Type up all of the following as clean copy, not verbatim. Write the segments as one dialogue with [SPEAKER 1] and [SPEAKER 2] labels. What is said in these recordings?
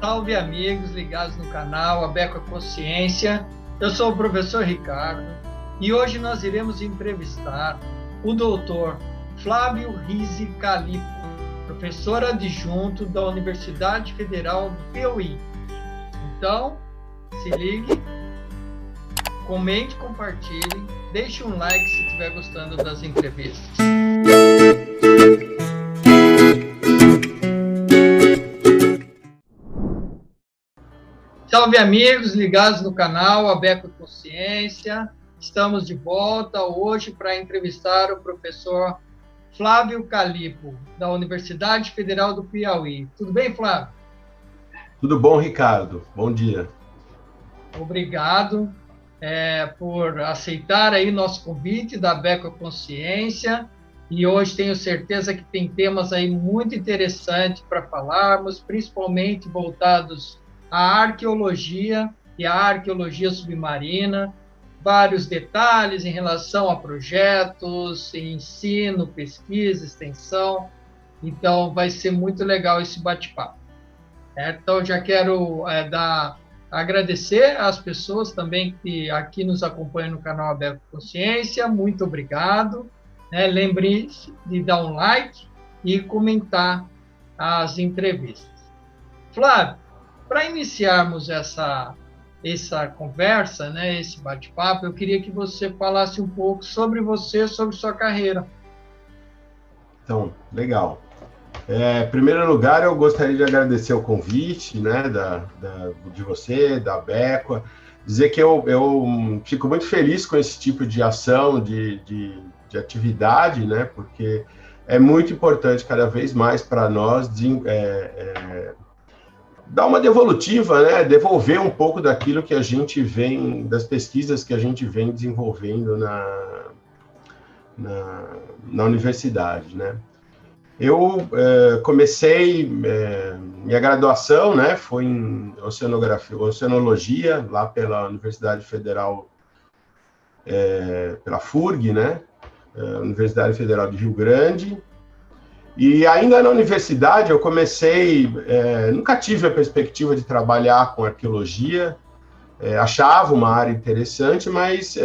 [SPEAKER 1] Salve amigos ligados no canal Abeco Consciência, eu sou o professor Ricardo e hoje nós iremos entrevistar o doutor Flávio Rizzi Calipo, professor adjunto da Universidade Federal do Piauí. Então, se ligue, comente, compartilhe, deixe um like se estiver gostando das entrevistas. Salve amigos ligados no canal Abeco Consciência, estamos de volta hoje para entrevistar o professor Flávio Calipo, da Universidade Federal do Piauí. Tudo bem, Flávio?
[SPEAKER 2] Tudo bom, Ricardo? Bom dia.
[SPEAKER 1] Obrigado por aceitar aí nosso convite da Abeco Consciência, e hoje tenho certeza que tem temas aí muito interessantes para falarmos, principalmente voltados à arqueologia e à arqueologia submarina, vários detalhes em relação a projetos, ensino, pesquisa, extensão. Então, vai ser muito legal esse bate-papo. Então, já quero agradecer às pessoas também que aqui nos acompanham no canal Abeco Consciência. Muito obrigado. Lembre-se de dar um like e comentar as entrevistas. Flávio, para iniciarmos essa conversa, esse bate-papo, eu queria que você falasse um pouco sobre você, sobre sua carreira.
[SPEAKER 2] Então, legal. Em primeiro lugar, eu gostaria de agradecer o convite, de você, da Abeco, dizer que eu fico muito feliz com esse tipo de ação, de atividade, porque é muito importante cada vez mais para nós dar uma devolutiva, devolver um pouco daquilo que a gente vem, das pesquisas que a gente vem desenvolvendo na universidade, Eu comecei minha graduação, foi em oceanologia, lá pela Universidade Federal, pela FURG, Universidade Federal de Rio Grande. E ainda na universidade eu comecei, nunca tive a perspectiva de trabalhar com arqueologia, achava uma área interessante, mas...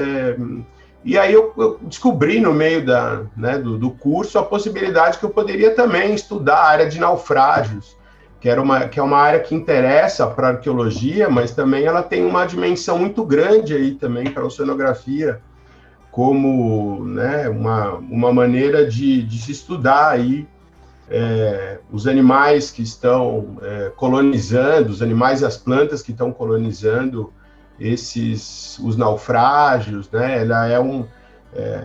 [SPEAKER 2] E aí eu descobri no meio do curso a possibilidade que eu poderia também estudar a área de naufrágios, que é uma área que interessa para a arqueologia, mas também ela tem uma dimensão muito grande aí também para a oceanografia, como uma maneira de se estudar aí os animais que estão colonizando, os animais e as plantas que estão colonizando os naufrágios,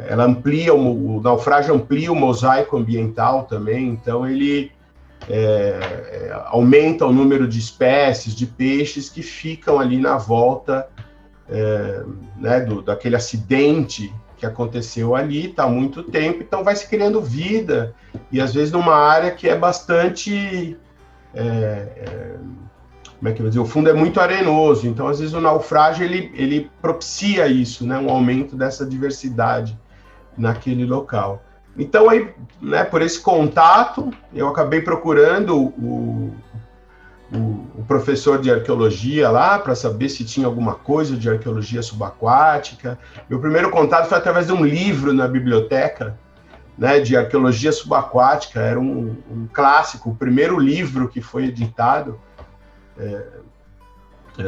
[SPEAKER 2] ela amplia, o naufrágio amplia o mosaico ambiental também, então ele aumenta o número de espécies, de peixes que ficam ali na volta daquele acidente que aconteceu ali, está há muito tempo, então vai se criando vida, e às vezes numa área que é bastante... como é que eu vou dizer? O fundo é muito arenoso, então às vezes o naufrágio ele propicia isso, um aumento dessa diversidade naquele local. Então aí, por esse contato, eu acabei procurando o professor de arqueologia lá para saber se tinha alguma coisa de arqueologia subaquática. Meu primeiro contato foi através de um livro na biblioteca, de arqueologia subaquática, era um clássico, o primeiro livro que foi editado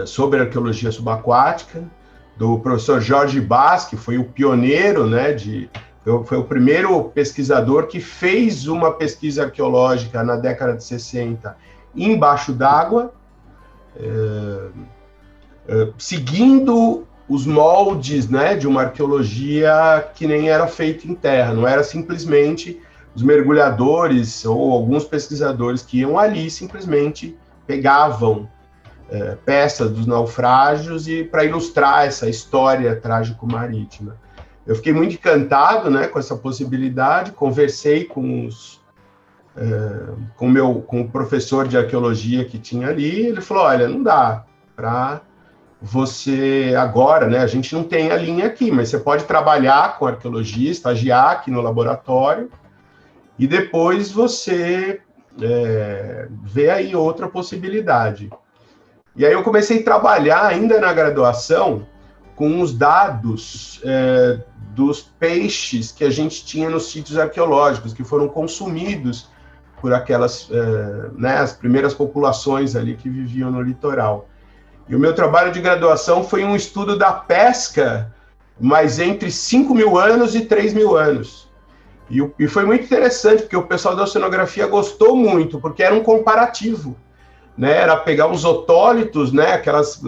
[SPEAKER 2] sobre arqueologia subaquática, do professor Jorge Bas, que foi o pioneiro, foi o primeiro pesquisador que fez uma pesquisa arqueológica na década de 60 embaixo d'água, seguindo os moldes de uma arqueologia que nem era feita em terra, não era simplesmente os mergulhadores ou alguns pesquisadores que iam ali simplesmente pegavam peças dos naufrágios e para ilustrar essa história trágico-marítima. Eu fiquei muito encantado com essa possibilidade, conversei com o professor de arqueologia que tinha ali, ele falou, olha, não dá para você agora, a gente não tem a linha aqui, mas você pode trabalhar com arqueologia, estagiar aqui no laboratório, e depois você vê aí outra possibilidade. E aí eu comecei a trabalhar ainda na graduação com os dados dos peixes que a gente tinha nos sítios arqueológicos, que foram consumidos por aquelas, né, as primeiras populações ali que viviam no litoral. E o meu trabalho de graduação foi um estudo da pesca, mas entre 5.000 anos e 3.000 anos. E foi muito interessante, porque o pessoal da oceanografia gostou muito, porque era um comparativo, né? Era pegar os otólitos, né? Aquelas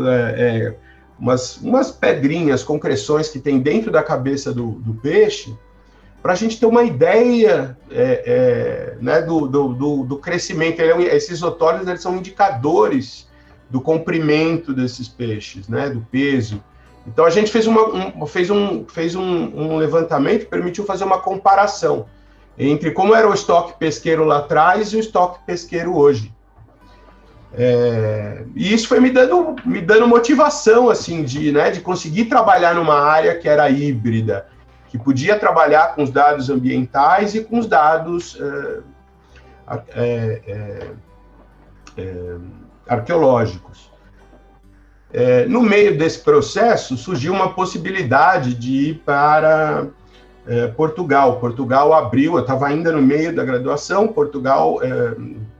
[SPEAKER 2] umas pedrinhas, concreções que tem dentro da cabeça do peixe, para a gente ter uma ideia né, do crescimento. Esses otólitos, eles são indicadores do comprimento desses peixes, né? Do peso. Então a gente fez um levantamento que permitiu fazer uma comparação entre como era o estoque pesqueiro lá atrás e o estoque pesqueiro hoje. E isso foi me dando motivação assim, de conseguir trabalhar numa área que era híbrida, que podia trabalhar com os dados ambientais e com os dados arqueológicos. No meio desse processo, surgiu uma possibilidade de ir para Portugal. Portugal abriu, eu estava ainda no meio da graduação, Portugal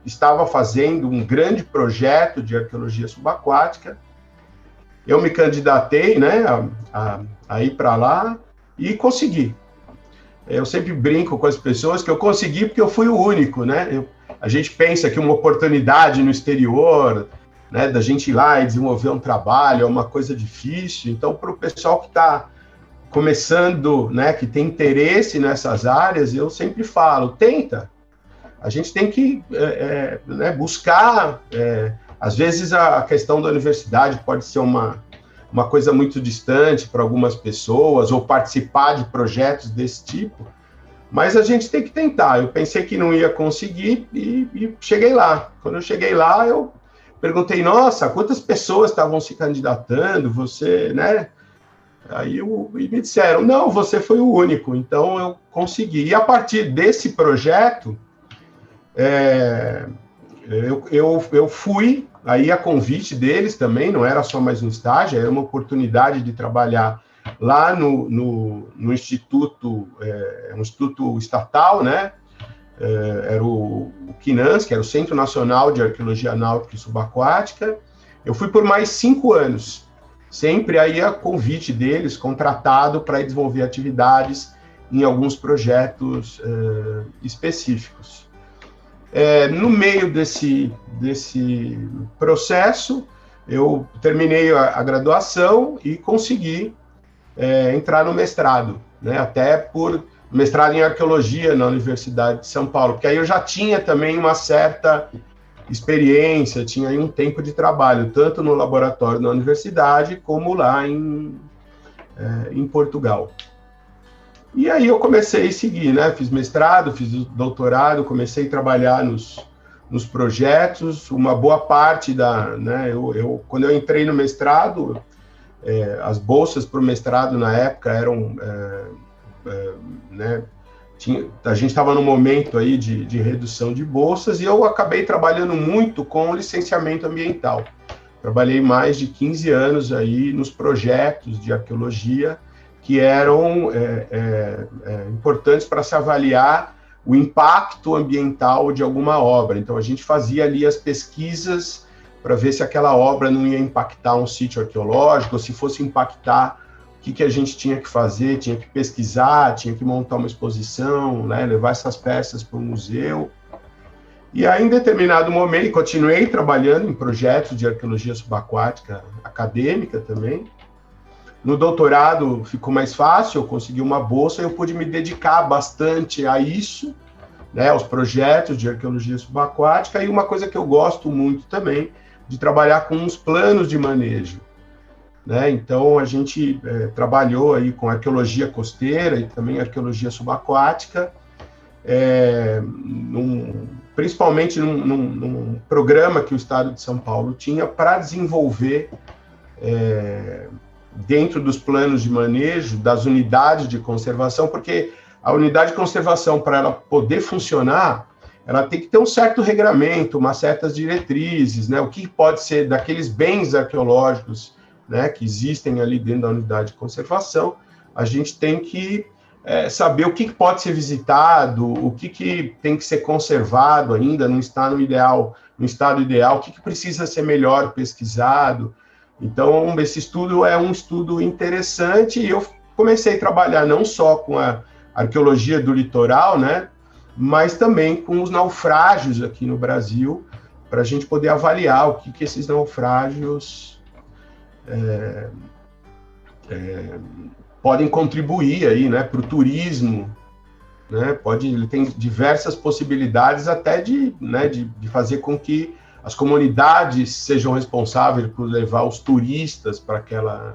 [SPEAKER 2] estava fazendo um grande projeto de arqueologia subaquática. Eu me candidatei, né, a ir para lá e consegui. Eu sempre brinco com as pessoas que eu consegui porque eu fui o único, né? A gente pensa que uma oportunidade no exterior, né, da gente ir lá e desenvolver um trabalho é uma coisa difícil. Então, para o pessoal que está começando, né, que tem interesse nessas áreas, eu sempre falo, tenta. A gente tem que né, buscar. Às vezes a questão da universidade pode ser uma coisa muito distante para algumas pessoas, ou participar de projetos desse tipo, mas a gente tem que tentar. Eu pensei que não ia conseguir e cheguei lá. Quando eu cheguei lá, eu perguntei, nossa, quantas pessoas estavam se candidatando, você, né? Aí me disseram, não, você foi o único, então eu consegui. E a partir desse projeto, eu fui, aí a convite deles também, não era só mais um estágio, era uma oportunidade de trabalhar lá no Instituto, um instituto estatal, né? Era o CNANS, que era o Centro Nacional de Arqueologia Náutica e Subaquática. Eu fui por mais 5 anos, sempre aí a convite deles, contratado para desenvolver atividades em alguns projetos específicos. No meio desse processo, eu terminei a graduação e consegui entrar no mestrado, né? Até por mestrado em arqueologia na Universidade de São Paulo, porque aí eu já tinha também uma certa experiência, tinha aí um tempo de trabalho, tanto no laboratório da universidade, como lá em Portugal. E aí eu comecei a seguir, né? Fiz mestrado, fiz doutorado, comecei a trabalhar nos projetos. Uma boa parte né? Quando eu entrei no mestrado, as bolsas para o mestrado na época eram, né? A gente estava num momento aí de redução de bolsas e eu acabei trabalhando muito com licenciamento ambiental. Trabalhei mais de 15 anos aí nos projetos de arqueologia que eram importantes para se avaliar o impacto ambiental de alguma obra. Então, a gente fazia ali as pesquisas para ver se aquela obra não ia impactar um sítio arqueológico, ou se fosse impactar, o que a gente tinha que fazer, tinha que pesquisar, tinha que montar uma exposição, né, levar essas peças para o museu. E aí, em determinado momento, continuei trabalhando em projetos de arqueologia subaquática acadêmica também. No doutorado ficou mais fácil, eu consegui uma bolsa e eu pude me dedicar bastante a isso, né, aos projetos de arqueologia subaquática, e uma coisa que eu gosto muito também, de trabalhar com os planos de manejo, né? Então, a gente trabalhou aí com arqueologia costeira e também arqueologia subaquática, principalmente num programa que o Estado de São Paulo tinha para desenvolver dentro dos planos de manejo das unidades de conservação, porque a unidade de conservação, para ela poder funcionar, ela tem que ter um certo regramento, umas certas diretrizes, né? O que pode ser daqueles bens arqueológicos, né, que existem ali dentro da unidade de conservação, a gente tem que saber o que pode ser visitado, o que tem que ser conservado ainda, não está no estado ideal, o que precisa ser melhor pesquisado. Então, esse estudo é um estudo interessante, e eu comecei a trabalhar não só com a arqueologia do litoral, né, mas também com os naufrágios aqui no Brasil, para a gente poder avaliar o que esses naufrágios podem contribuir aí, né, para o turismo, né, ele tem diversas possibilidades até de fazer com que as comunidades sejam responsáveis por levar os turistas para aquela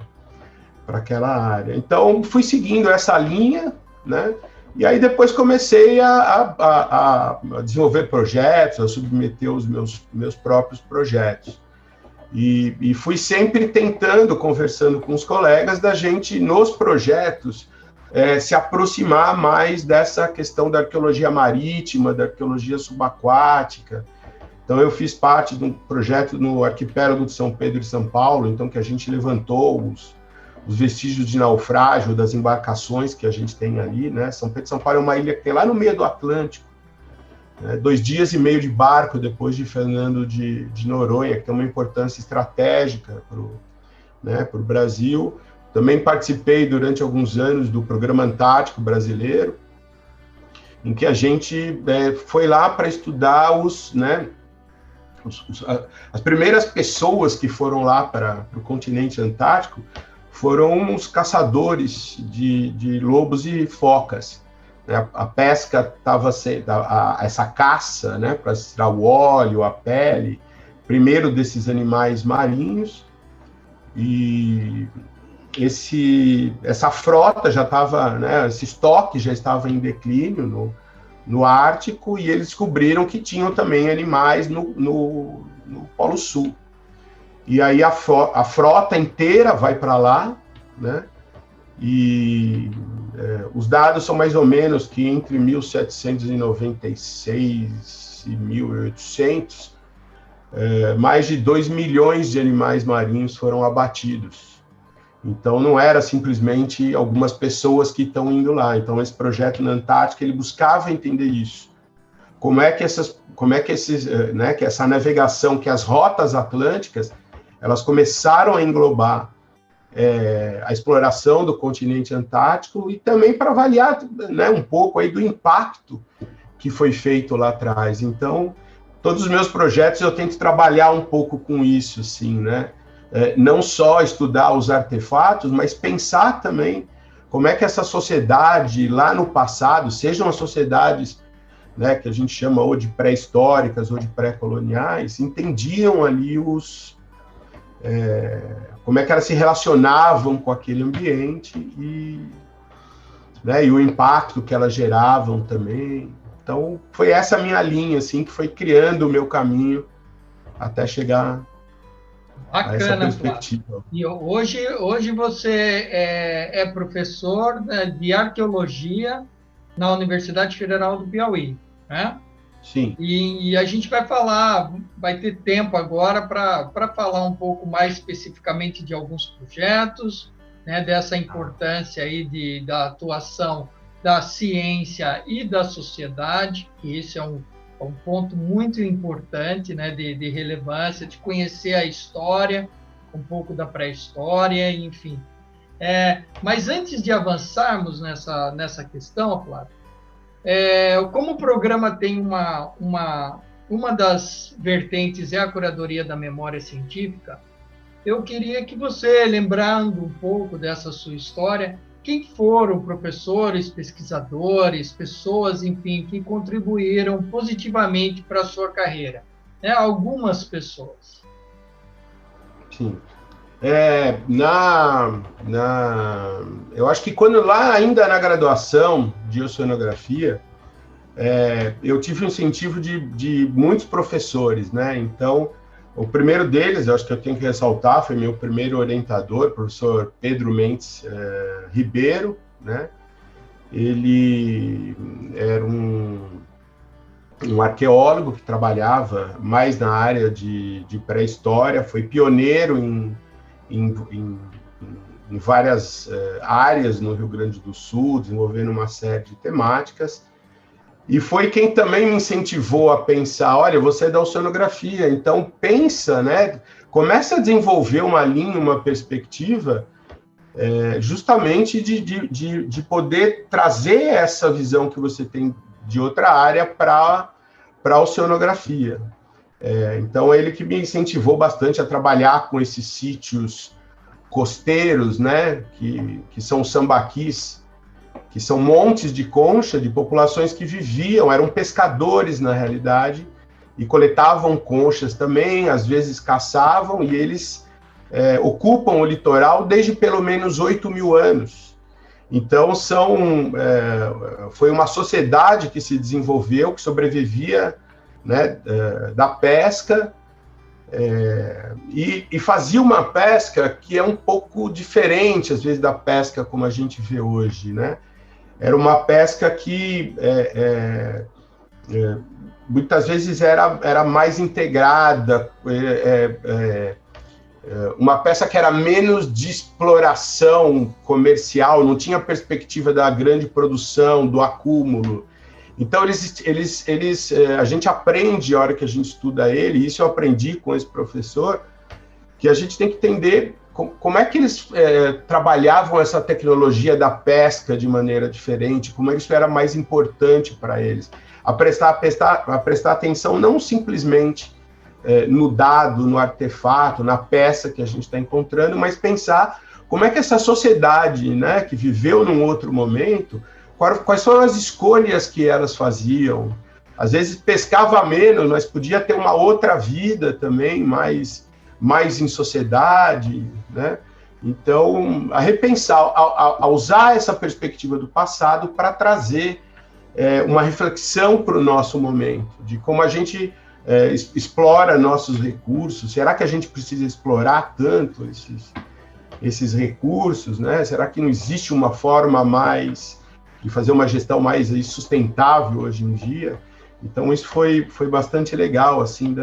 [SPEAKER 2] área. Então, fui seguindo essa linha, né, e aí depois comecei a desenvolver projetos, a submeter os meus próprios projetos. E fui sempre tentando, conversando com os colegas, da gente, nos projetos, se aproximar mais dessa questão da arqueologia marítima, da arqueologia subaquática. Então, eu fiz parte de um projeto no arquipélago de São Pedro e São Paulo, então, que a gente levantou os vestígios de naufrágio das embarcações que a gente tem ali, né? São Pedro e São Paulo é uma ilha que tem lá no meio do Atlântico, né? 2 dias e meio de barco depois de Fernando de Noronha, que tem uma importância estratégica para o Brasil. Também participei durante alguns anos do Programa Antártico Brasileiro, em que a gente foi lá para estudar as primeiras pessoas que foram lá para o continente antártico foram os caçadores de lobos e focas. A pesca estava sendo, essa caça, né, para tirar o óleo, a pele, primeiro desses animais marinhos, e essa frota já estava, né, esse estoque já estava em declínio no Ártico, e eles descobriram que tinham também animais no Polo Sul. E aí a frota inteira vai para lá, né? E os dados são mais ou menos que entre 1796 e 1800, mais de 2 milhões de animais marinhos foram abatidos. Então, não era simplesmente algumas pessoas que estão indo lá. Então, esse projeto na Antártica, ele buscava entender isso. Como é que essa navegação, que as rotas atlânticas, elas começaram a englobar a exploração do continente antártico, e também para avaliar, né, um pouco aí do impacto que foi feito lá atrás. Então, todos os meus projetos eu tento trabalhar um pouco com isso, assim, né? Não só estudar os artefatos, mas pensar também como é que essa sociedade lá no passado, sejam as sociedades, né, que a gente chama ou de pré-históricas ou de pré-coloniais, entendiam ali como é que elas se relacionavam com aquele ambiente e o impacto que elas geravam também. Então, foi essa minha linha, assim, que foi criando o meu caminho até chegar a essa perspectiva.
[SPEAKER 1] Flávio. E hoje você é professor, né, de arqueologia na Universidade Federal do Piauí, né?
[SPEAKER 2] Sim.
[SPEAKER 1] E a gente vai ter tempo agora para falar um pouco mais especificamente de alguns projetos, né, dessa importância aí da atuação da ciência e da sociedade, que esse é um ponto muito importante, né, de relevância, de conhecer a história, um pouco da pré-história, enfim. Mas antes de avançarmos nessa questão, Flávio, como o programa tem uma das vertentes é a curadoria da memória científica, eu queria que você, lembrando um pouco dessa sua história, quem foram professores, pesquisadores, pessoas, enfim, que contribuíram positivamente para a sua carreira? Algumas pessoas.
[SPEAKER 2] Sim. Eu acho que quando lá ainda na graduação de oceanografia, eu tive um incentivo de muitos professores, né? Então, o primeiro deles, eu acho que eu tenho que ressaltar, foi meu primeiro orientador, o professor Pedro Mendes Ribeiro, né? Ele era um um arqueólogo que trabalhava mais na área de pré-história, foi pioneiro em várias áreas no Rio Grande do Sul, desenvolvendo uma série de temáticas, e foi quem também me incentivou a pensar, olha, você é da oceanografia, então pensa, né, começa a desenvolver uma linha, uma perspectiva, justamente de poder trazer essa visão que você tem de outra área para a oceanografia. Então, ele que me incentivou bastante a trabalhar com esses sítios costeiros, né, que são sambaquis, que são montes de concha de populações que viviam, eram pescadores na realidade, e coletavam conchas também, às vezes caçavam, e eles ocupam o litoral desde pelo menos 8.000 anos. Então, foi uma sociedade que se desenvolveu, que sobrevivia, né, da pesca, e fazia uma pesca que é um pouco diferente, às vezes, da pesca como a gente vê hoje, né? Era uma pesca que muitas vezes era mais integrada, uma peça que era menos de exploração comercial, não tinha perspectiva da grande produção, do acúmulo. Então, a gente aprende, a hora que a gente estuda ele, e isso eu aprendi com esse professor, que a gente tem que entender como é que eles trabalhavam essa tecnologia da pesca de maneira diferente, como é que isso era mais importante para eles. A prestar atenção não simplesmente no dado, no artefato, na peça que a gente está encontrando, mas pensar como é que essa sociedade, né, que viveu num outro momento, quais são as escolhas que elas faziam. Às vezes pescava menos, mas podia ter uma outra vida também, mais em sociedade, né? Então, a repensar, a usar essa perspectiva do passado para trazer uma reflexão para o nosso momento, de como a gente explora nossos recursos. Será que a gente precisa explorar tanto esses recursos, né? Será que não existe uma forma mais de fazer uma gestão mais sustentável hoje em dia? Então, isso foi bastante legal, assim,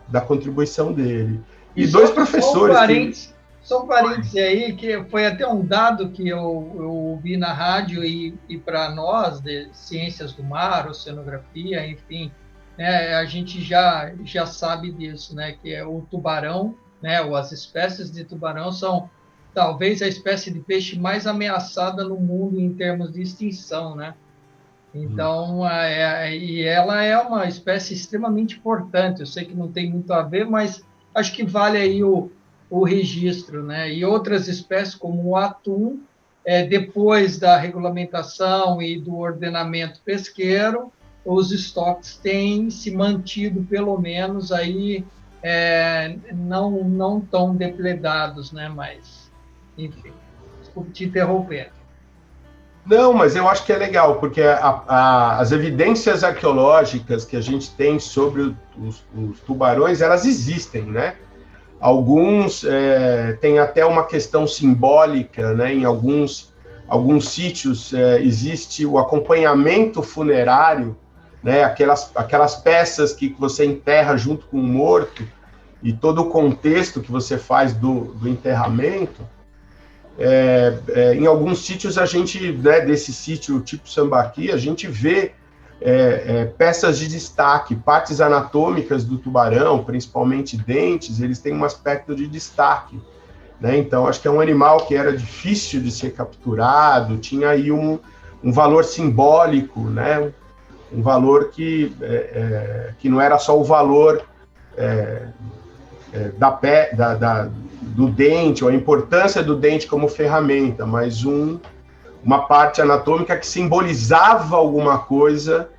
[SPEAKER 2] da contribuição dele. E dois professores...
[SPEAKER 1] Só um parênteses aí, que foi até um dado que eu ouvi na rádio e para nós, de ciências do mar, oceanografia, enfim, né, a gente já sabe disso, né, que é o tubarão, né, ou as espécies de tubarão são talvez a espécie de peixe mais ameaçada no mundo em termos de extinção, né? Então, e ela é uma espécie extremamente importante. Eu sei que não tem muito a ver, mas acho que vale aí o registro, né? E outras espécies, como o atum, depois da regulamentação e do ordenamento pesqueiro, os estoques têm se mantido, pelo menos, aí não tão depredados, né? Mas, enfim, desculpe te interromper.
[SPEAKER 2] Não, mas eu acho que é legal, porque as evidências arqueológicas que a gente tem sobre os tubarões, elas existem, né? Alguns têm até uma questão simbólica, né? Em alguns sítios existe o acompanhamento funerário, né? Aquelas peças que você enterra junto com o morto e todo o contexto que você faz do enterramento. Em alguns sítios a gente, né, desse sítio tipo Sambaqui, a gente vê peças de destaque, partes anatômicas do tubarão, principalmente dentes, eles têm um aspecto de destaque, né? Então acho que é um animal que era difícil de ser capturado, tinha aí um valor simbólico, né? Um valor que não era só o valor do dente, ou a importância do dente como ferramenta, mas uma parte anatômica que simbolizava alguma coisa,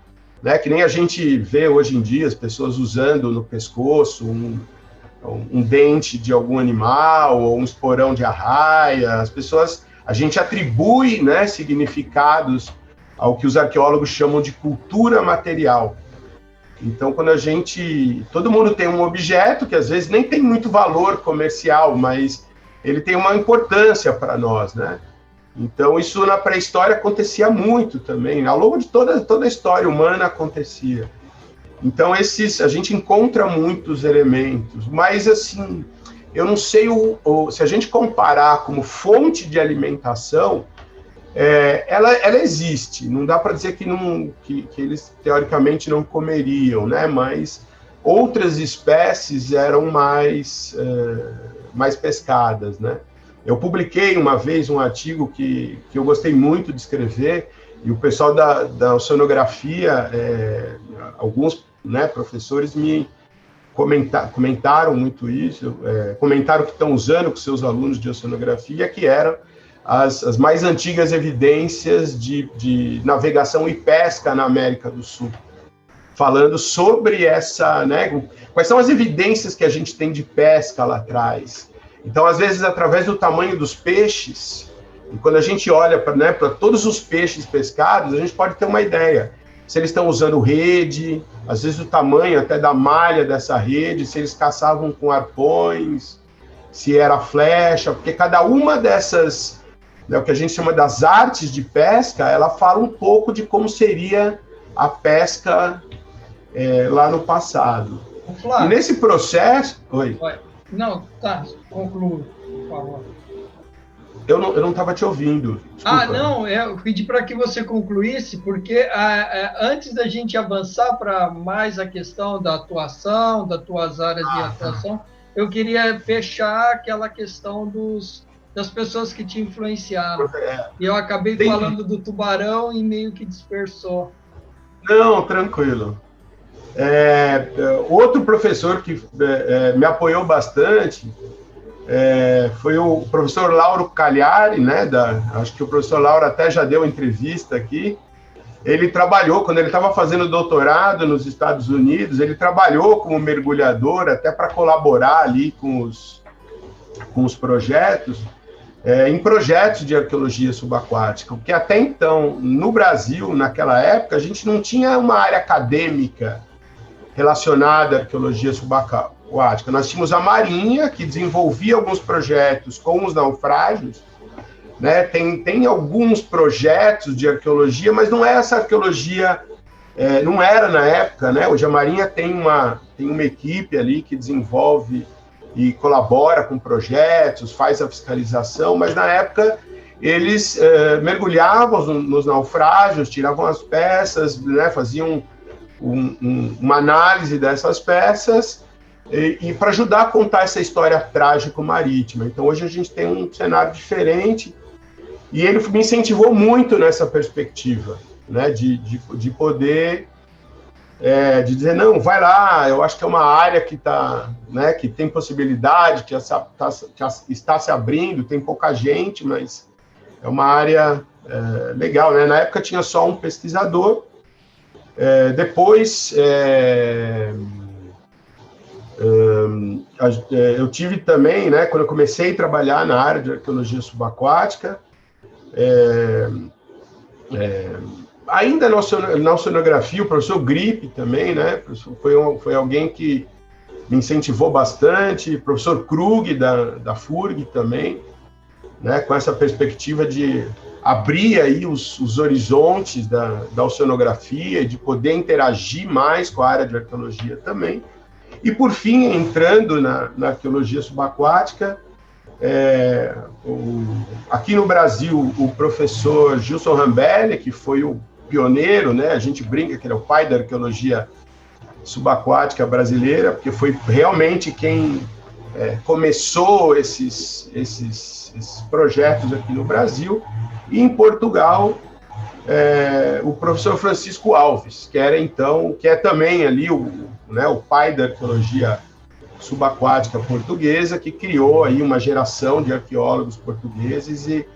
[SPEAKER 2] né, que nem a gente vê hoje em dia as pessoas usando no pescoço um dente de algum animal, ou um esporão de arraia. A gente atribui, né, significados ao que os arqueólogos chamam de cultura material. Então, todo mundo tem um objeto que às vezes nem tem muito valor comercial, mas ele tem uma importância para nós, né? Então, isso na pré-história acontecia muito também, ao longo de toda a história humana acontecia. Então, a gente encontra muitos elementos, mas, assim, eu não sei se a gente comparar como fonte de alimentação, ela existe. Não dá para dizer que eles, teoricamente, não comeriam, né? Mas outras espécies eram mais pescadas, né? Eu publiquei uma vez um artigo que eu gostei muito de escrever, e o pessoal da oceanografia, alguns, né, professores me comentaram muito isso, comentaram que estão usando com seus alunos de oceanografia, que eram as mais antigas evidências de navegação e pesca na América do Sul, falando sobre essa, né, quais são as evidências que a gente tem de pesca lá atrás. Então, às vezes, através do tamanho dos peixes, e quando a gente olha para todos os peixes pescados, a gente pode ter uma ideia. Se eles estão usando rede, às vezes o tamanho até da malha dessa rede, se eles caçavam com arpões, se era flecha, porque cada uma dessas, né, o que a gente chama das artes de pesca, ela fala um pouco de como seria a pesca lá no passado.
[SPEAKER 1] Flávio,
[SPEAKER 2] e nesse processo... Oi.
[SPEAKER 1] Não, tá, conclua, por favor.
[SPEAKER 2] Eu não estava te ouvindo. Desculpa.
[SPEAKER 1] Não, eu pedi para que você concluísse, porque antes da gente avançar para mais a questão da atuação, das tuas áreas de atuação, eu queria fechar aquela questão das pessoas que te influenciaram. E eu acabei falando do tubarão e meio que dispersou.
[SPEAKER 2] Não, tranquilo. Outro professor que me apoiou bastante foi o professor Lauro Cagliari, né? Acho que o professor Lauro até já deu entrevista aqui. Ele trabalhou, quando ele estava fazendo doutorado nos Estados Unidos, ele trabalhou como mergulhador até para colaborar ali com os projetos, em projetos de arqueologia subaquática, porque até então, no Brasil, naquela época, a gente não tinha uma área acadêmica relacionada à arqueologia subaquática. Nós tínhamos a Marinha, que desenvolvia alguns projetos com os naufrágios, né? Tem alguns projetos de arqueologia, mas não é essa arqueologia, não era na época, né? Hoje a Marinha tem uma equipe ali que desenvolve e colabora com projetos, faz a fiscalização, mas na época eles mergulhavam nos naufrágios, tiravam as peças, né? Faziam uma análise dessas peças e para ajudar a contar essa história trágico-marítima. Então, hoje a gente tem um cenário diferente e ele me incentivou muito nessa perspectiva, né, de poder de dizer, não, vai lá, eu acho que é uma área que né, que tem possibilidade, que está se abrindo, tem pouca gente, mas é uma área legal, né? Na época tinha só um pesquisador. Depois, eu tive também, né, quando eu comecei a trabalhar na área de arqueologia subaquática, ainda na oceanografia, o professor Gripe também, né, foi alguém que me incentivou bastante, o professor Krug, da FURG também, né, com essa perspectiva de abrir aí os horizontes da oceanografia e de poder interagir mais com a área de arqueologia também. E, por fim, entrando na arqueologia subaquática, aqui no Brasil, o professor Gilson Rambelli, que foi o pioneiro, né, a gente brinca que ele é o pai da arqueologia subaquática brasileira, porque foi realmente quem começou esses projetos aqui no Brasil. E em Portugal, o professor Francisco Alves, que é também ali o pai da arqueologia subaquática portuguesa, que criou aí uma geração de arqueólogos portugueses e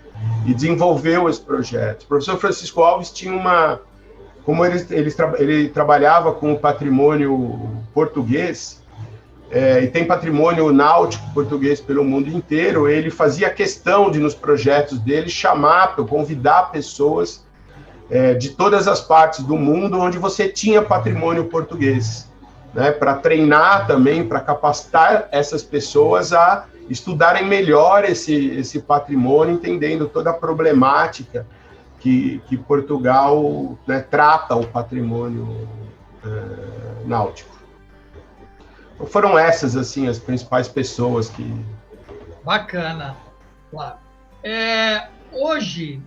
[SPEAKER 2] desenvolveu esse projeto. O professor Francisco Alves tinha como ele trabalhava com o patrimônio português, e tem patrimônio náutico português pelo mundo inteiro, ele fazia questão de, nos projetos dele, convidar pessoas de todas as partes do mundo onde você tinha patrimônio português, né, para treinar também, para capacitar essas pessoas a estudarem melhor esse patrimônio, entendendo toda a problemática que Portugal, né, trata o patrimônio náutico. Então, foram essas assim as principais pessoas que...
[SPEAKER 1] Bacana, claro. Hoje,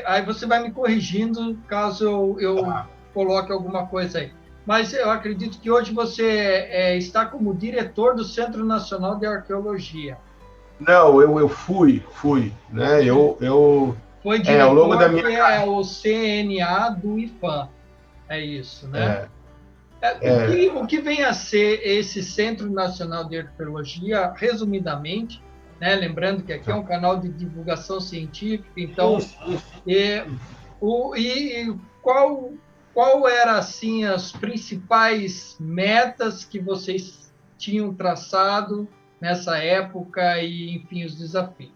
[SPEAKER 1] aí você vai me corrigindo caso eu coloque alguma coisa aí. Mas eu acredito que hoje você está como diretor do Centro Nacional de Arqueologia.
[SPEAKER 2] Não, eu fui, né?
[SPEAKER 1] Foi
[SPEAKER 2] ao longo da
[SPEAKER 1] diretor,
[SPEAKER 2] minha
[SPEAKER 1] que é
[SPEAKER 2] carreira.
[SPEAKER 1] o CNA do IFAM. É isso, né? O que vem a ser esse Centro Nacional de Arqueologia, resumidamente, né? Lembrando que aqui é um canal de divulgação científica, então, qual eram assim as principais metas que vocês tinham traçado nessa época e, enfim, os desafios?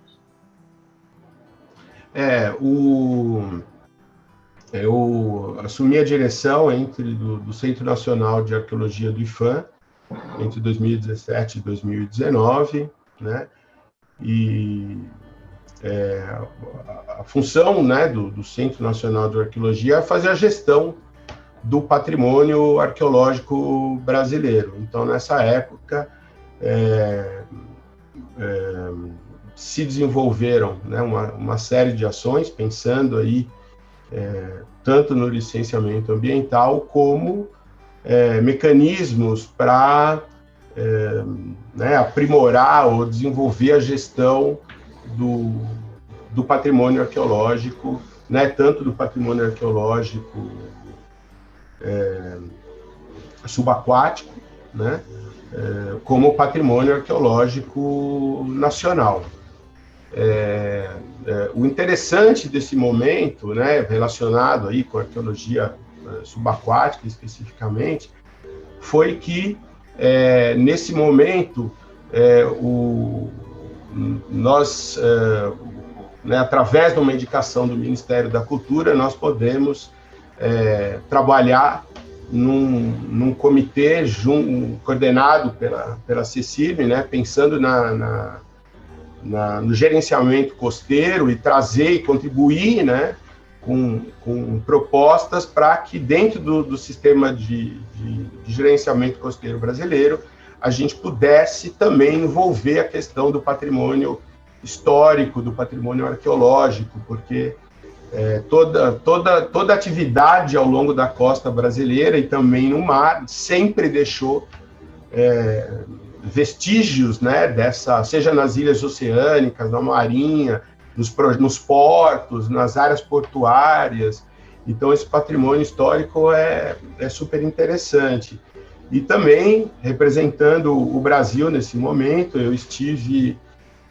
[SPEAKER 2] Eu assumi a direção do Centro Nacional de Arqueologia do IFAM entre 2017 e 2019, né? E a função, né, do Centro Nacional de Arqueologia é fazer a gestão do patrimônio arqueológico brasileiro. Então, nessa época, se desenvolveram, né, uma série de ações, pensando aí tanto no licenciamento ambiental como mecanismos para né, aprimorar ou desenvolver a gestão do patrimônio arqueológico, né, tanto do patrimônio arqueológico subaquático, né, como o patrimônio arqueológico nacional. O interessante desse momento, né, relacionado aí com a arqueologia subaquática especificamente, foi que nesse momento nós, né, através de uma indicação do Ministério da Cultura, nós podemos trabalhar num comitê coordenado pela CECIRM, né, pensando no gerenciamento costeiro e trazer e contribuir, né, com propostas para que dentro do sistema de gerenciamento costeiro brasileiro a gente pudesse também envolver a questão do patrimônio histórico, do patrimônio arqueológico, porque toda atividade ao longo da costa brasileira e também no mar sempre deixou vestígios, né, seja nas ilhas oceânicas, na marinha, nos portos, nas áreas portuárias. Então, esse patrimônio histórico é super interessante. E também, representando o Brasil nesse momento, eu estive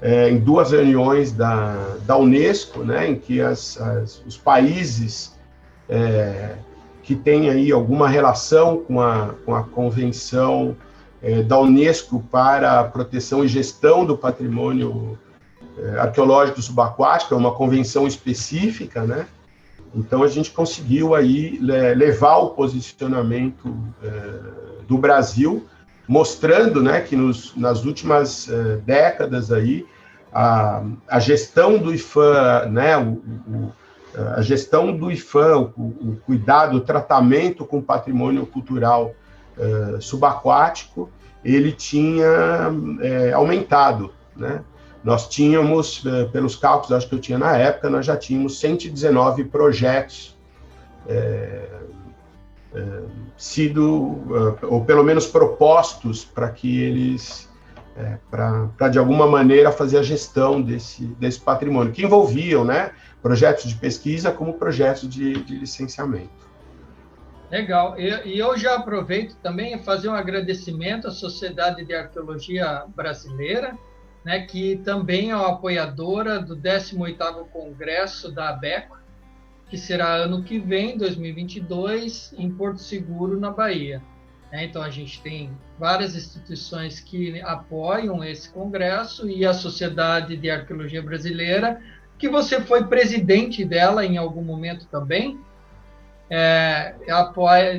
[SPEAKER 2] em 2 reuniões da Unesco, né, em que os países que têm aí alguma relação com a Convenção da Unesco para a proteção e gestão do patrimônio arqueológico subaquático, é uma convenção específica, né? Então a gente conseguiu aí levar o posicionamento do Brasil, mostrando, né, que nas últimas décadas aí a gestão do IFAM, né, a gestão do IFAM, o cuidado, o tratamento com o patrimônio cultural subaquático, ele tinha aumentado, né? Nós tínhamos, pelos cálculos, acho que eu tinha na época, nós já tínhamos 119 projetos ou pelo menos propostos para que eles, para de alguma maneira fazer a gestão desse patrimônio, que envolviam, né, projetos de pesquisa como projetos de licenciamento.
[SPEAKER 1] Legal. E eu já aproveito também fazer um agradecimento à Sociedade de Arqueologia Brasileira, né, que também é uma apoiadora do 18º Congresso da ABECO, que será ano que vem, 2022, em Porto Seguro, na Bahia. Então, a gente tem várias instituições que apoiam esse congresso e a Sociedade de Arqueologia Brasileira, que você foi presidente dela em algum momento também,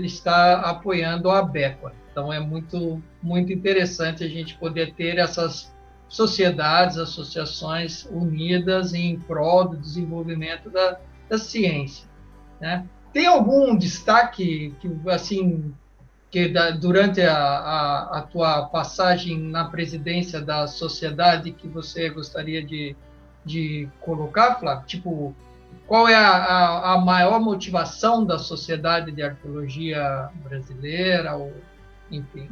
[SPEAKER 1] está apoiando a ABECO. Então, é muito, muito interessante a gente poder ter essas sociedades, associações unidas em prol do desenvolvimento da ciência, né? Tem algum destaque que, assim, durante a tua passagem na presidência da sociedade que você gostaria de colocar, Flávio? Tipo, qual é a maior motivação da Sociedade de Arqueologia Brasileira, ou, enfim?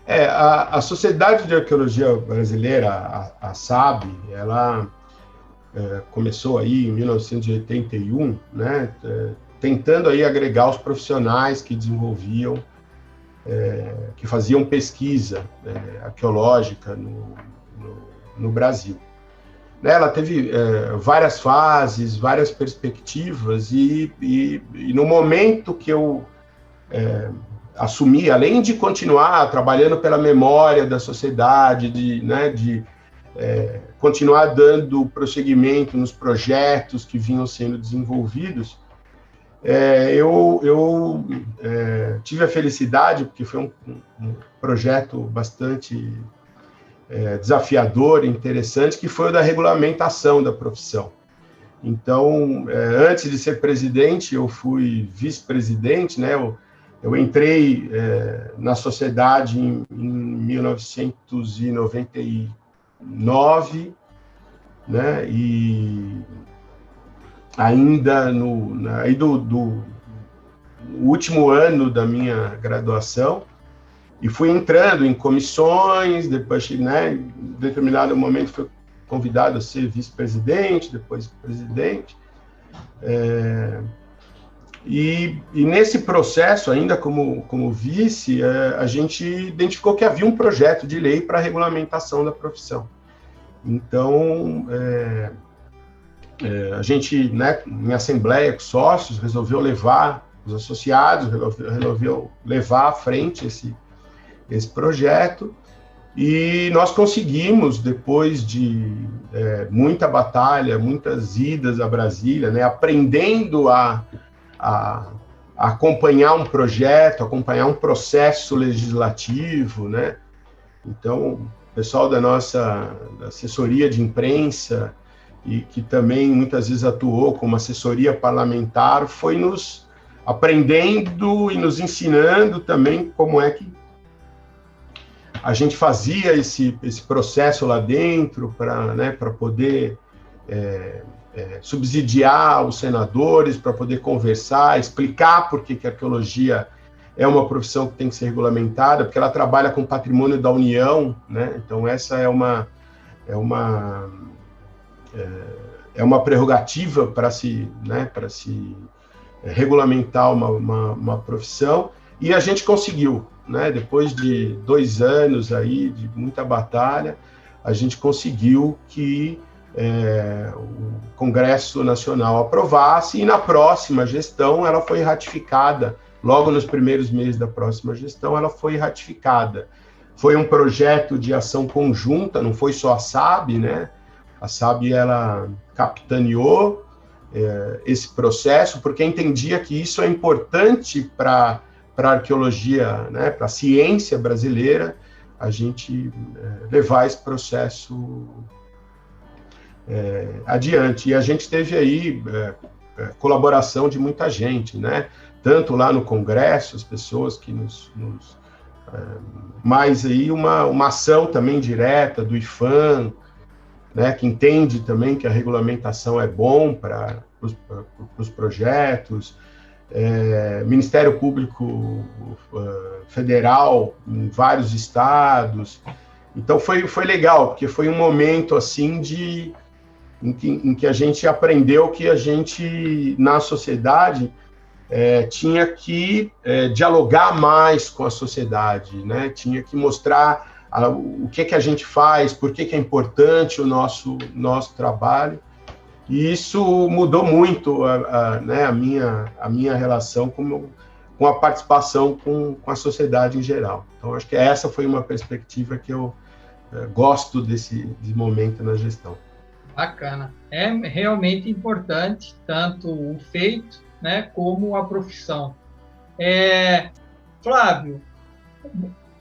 [SPEAKER 2] A Sociedade de Arqueologia Brasileira, a SAB, ela começou aí em 1981, né, tentando aí agregar os profissionais que desenvolviam, que faziam pesquisa arqueológica no Brasil. Ela teve várias fases, várias perspectivas, e no momento que eu assumi, além de continuar trabalhando pela memória da sociedade, de continuar dando prosseguimento nos projetos que vinham sendo desenvolvidos, eu tive a felicidade, porque foi um projeto bastante desafiador e interessante, que foi o da regulamentação da profissão. Então, antes de ser presidente, eu fui vice-presidente, né? Eu entrei na sociedade em 1999, né? E ainda do último ano da minha graduação, e fui entrando em comissões, depois, né, em determinado momento fui convidado a ser vice-presidente, depois presidente, e nesse processo, ainda como vice, a gente identificou que havia um projeto de lei para a regulamentação da profissão. Então, a gente, né, em assembleia com sócios, resolveu levar, os associados, resolveu levar à frente esse projeto, e nós conseguimos, depois de muita batalha, muitas idas a Brasília, né, aprendendo a acompanhar um projeto, acompanhar um processo legislativo, né? Então, o pessoal da nossa assessoria de imprensa, e que também muitas vezes atuou como assessoria parlamentar, foi nos aprendendo e nos ensinando também como é que a gente fazia esse processo lá dentro para, né, para poder subsidiar os senadores, para poder conversar, explicar por que a arqueologia é uma profissão que tem que ser regulamentada, porque ela trabalha com patrimônio da União, né? Então essa é uma prerrogativa para se regulamentar uma profissão, e a gente conseguiu, né? Depois de 2 anos aí de muita batalha, a gente conseguiu que o Congresso Nacional aprovasse, e na próxima gestão ela foi ratificada, logo nos primeiros meses da próxima gestão ela foi ratificada. Foi um projeto de ação conjunta, não foi só a SAB, né? A SAB, ela capitaneou esse processo, porque entendia que isso é importante para a arqueologia, né? Para a ciência brasileira, a gente levar esse processo adiante. E a gente teve aí colaboração de muita gente, né? Tanto lá no Congresso, as pessoas que mas aí uma ação também direta do IPHAN, né, que entende também que a regulamentação é bom para os projetos, Ministério Público Federal em vários estados. Então foi legal, porque foi um momento assim em que a gente aprendeu que a gente, na sociedade, tinha que dialogar mais com a sociedade, né? Tinha que mostrar o que a gente faz, por que é importante o nosso trabalho, e isso mudou muito né, a minha relação com a participação com a sociedade em geral. Então, acho que essa foi uma perspectiva que eu gosto desse momento na gestão.
[SPEAKER 1] Bacana. É realmente importante, tanto o feito, né, como a profissão. Flávio,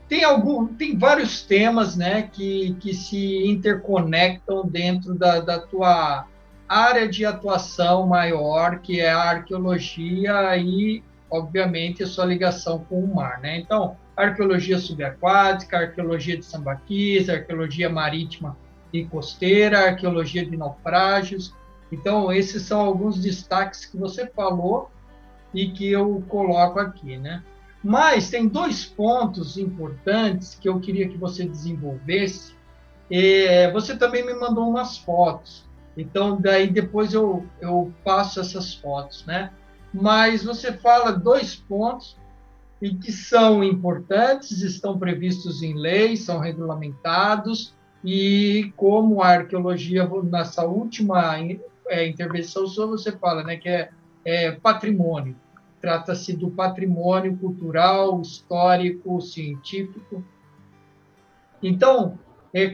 [SPEAKER 1] tem vários temas, né, que se interconectam dentro da tua área de atuação maior, que é a arqueologia e, obviamente, a sua ligação com o mar, né? Então, arqueologia subaquática, arqueologia de sambaquis, arqueologia marítima e costeira, arqueologia de naufrágios. Então, esses são alguns destaques que você falou e que eu coloco aqui, né? Mas tem 2 pontos importantes que eu queria que você desenvolvesse. Você também me mandou umas fotos, então daí depois eu passo essas fotos, né? Mas você fala 2 pontos e que são importantes, estão previstos em lei, são regulamentados, e como a arqueologia, nessa última intervenção sua, você fala, né, que é patrimônio. Trata-se do patrimônio cultural, histórico, científico. Então,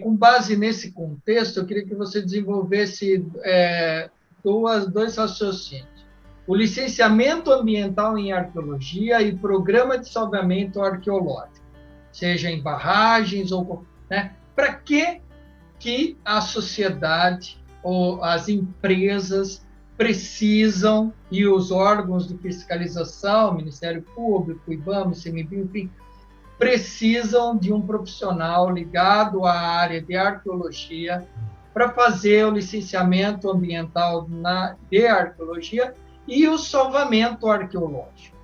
[SPEAKER 1] com base nesse contexto, eu queria que você desenvolvesse dois raciocínios. O licenciamento ambiental em arqueologia e programa de salvamento arqueológico, seja em barragens ou... né? Para que a sociedade ou as empresas precisam, e os órgãos de fiscalização, Ministério Público, IBAMA, ICMBio, enfim, precisam de um profissional ligado à área de arqueologia para fazer o licenciamento ambiental de arqueologia e o salvamento arqueológico,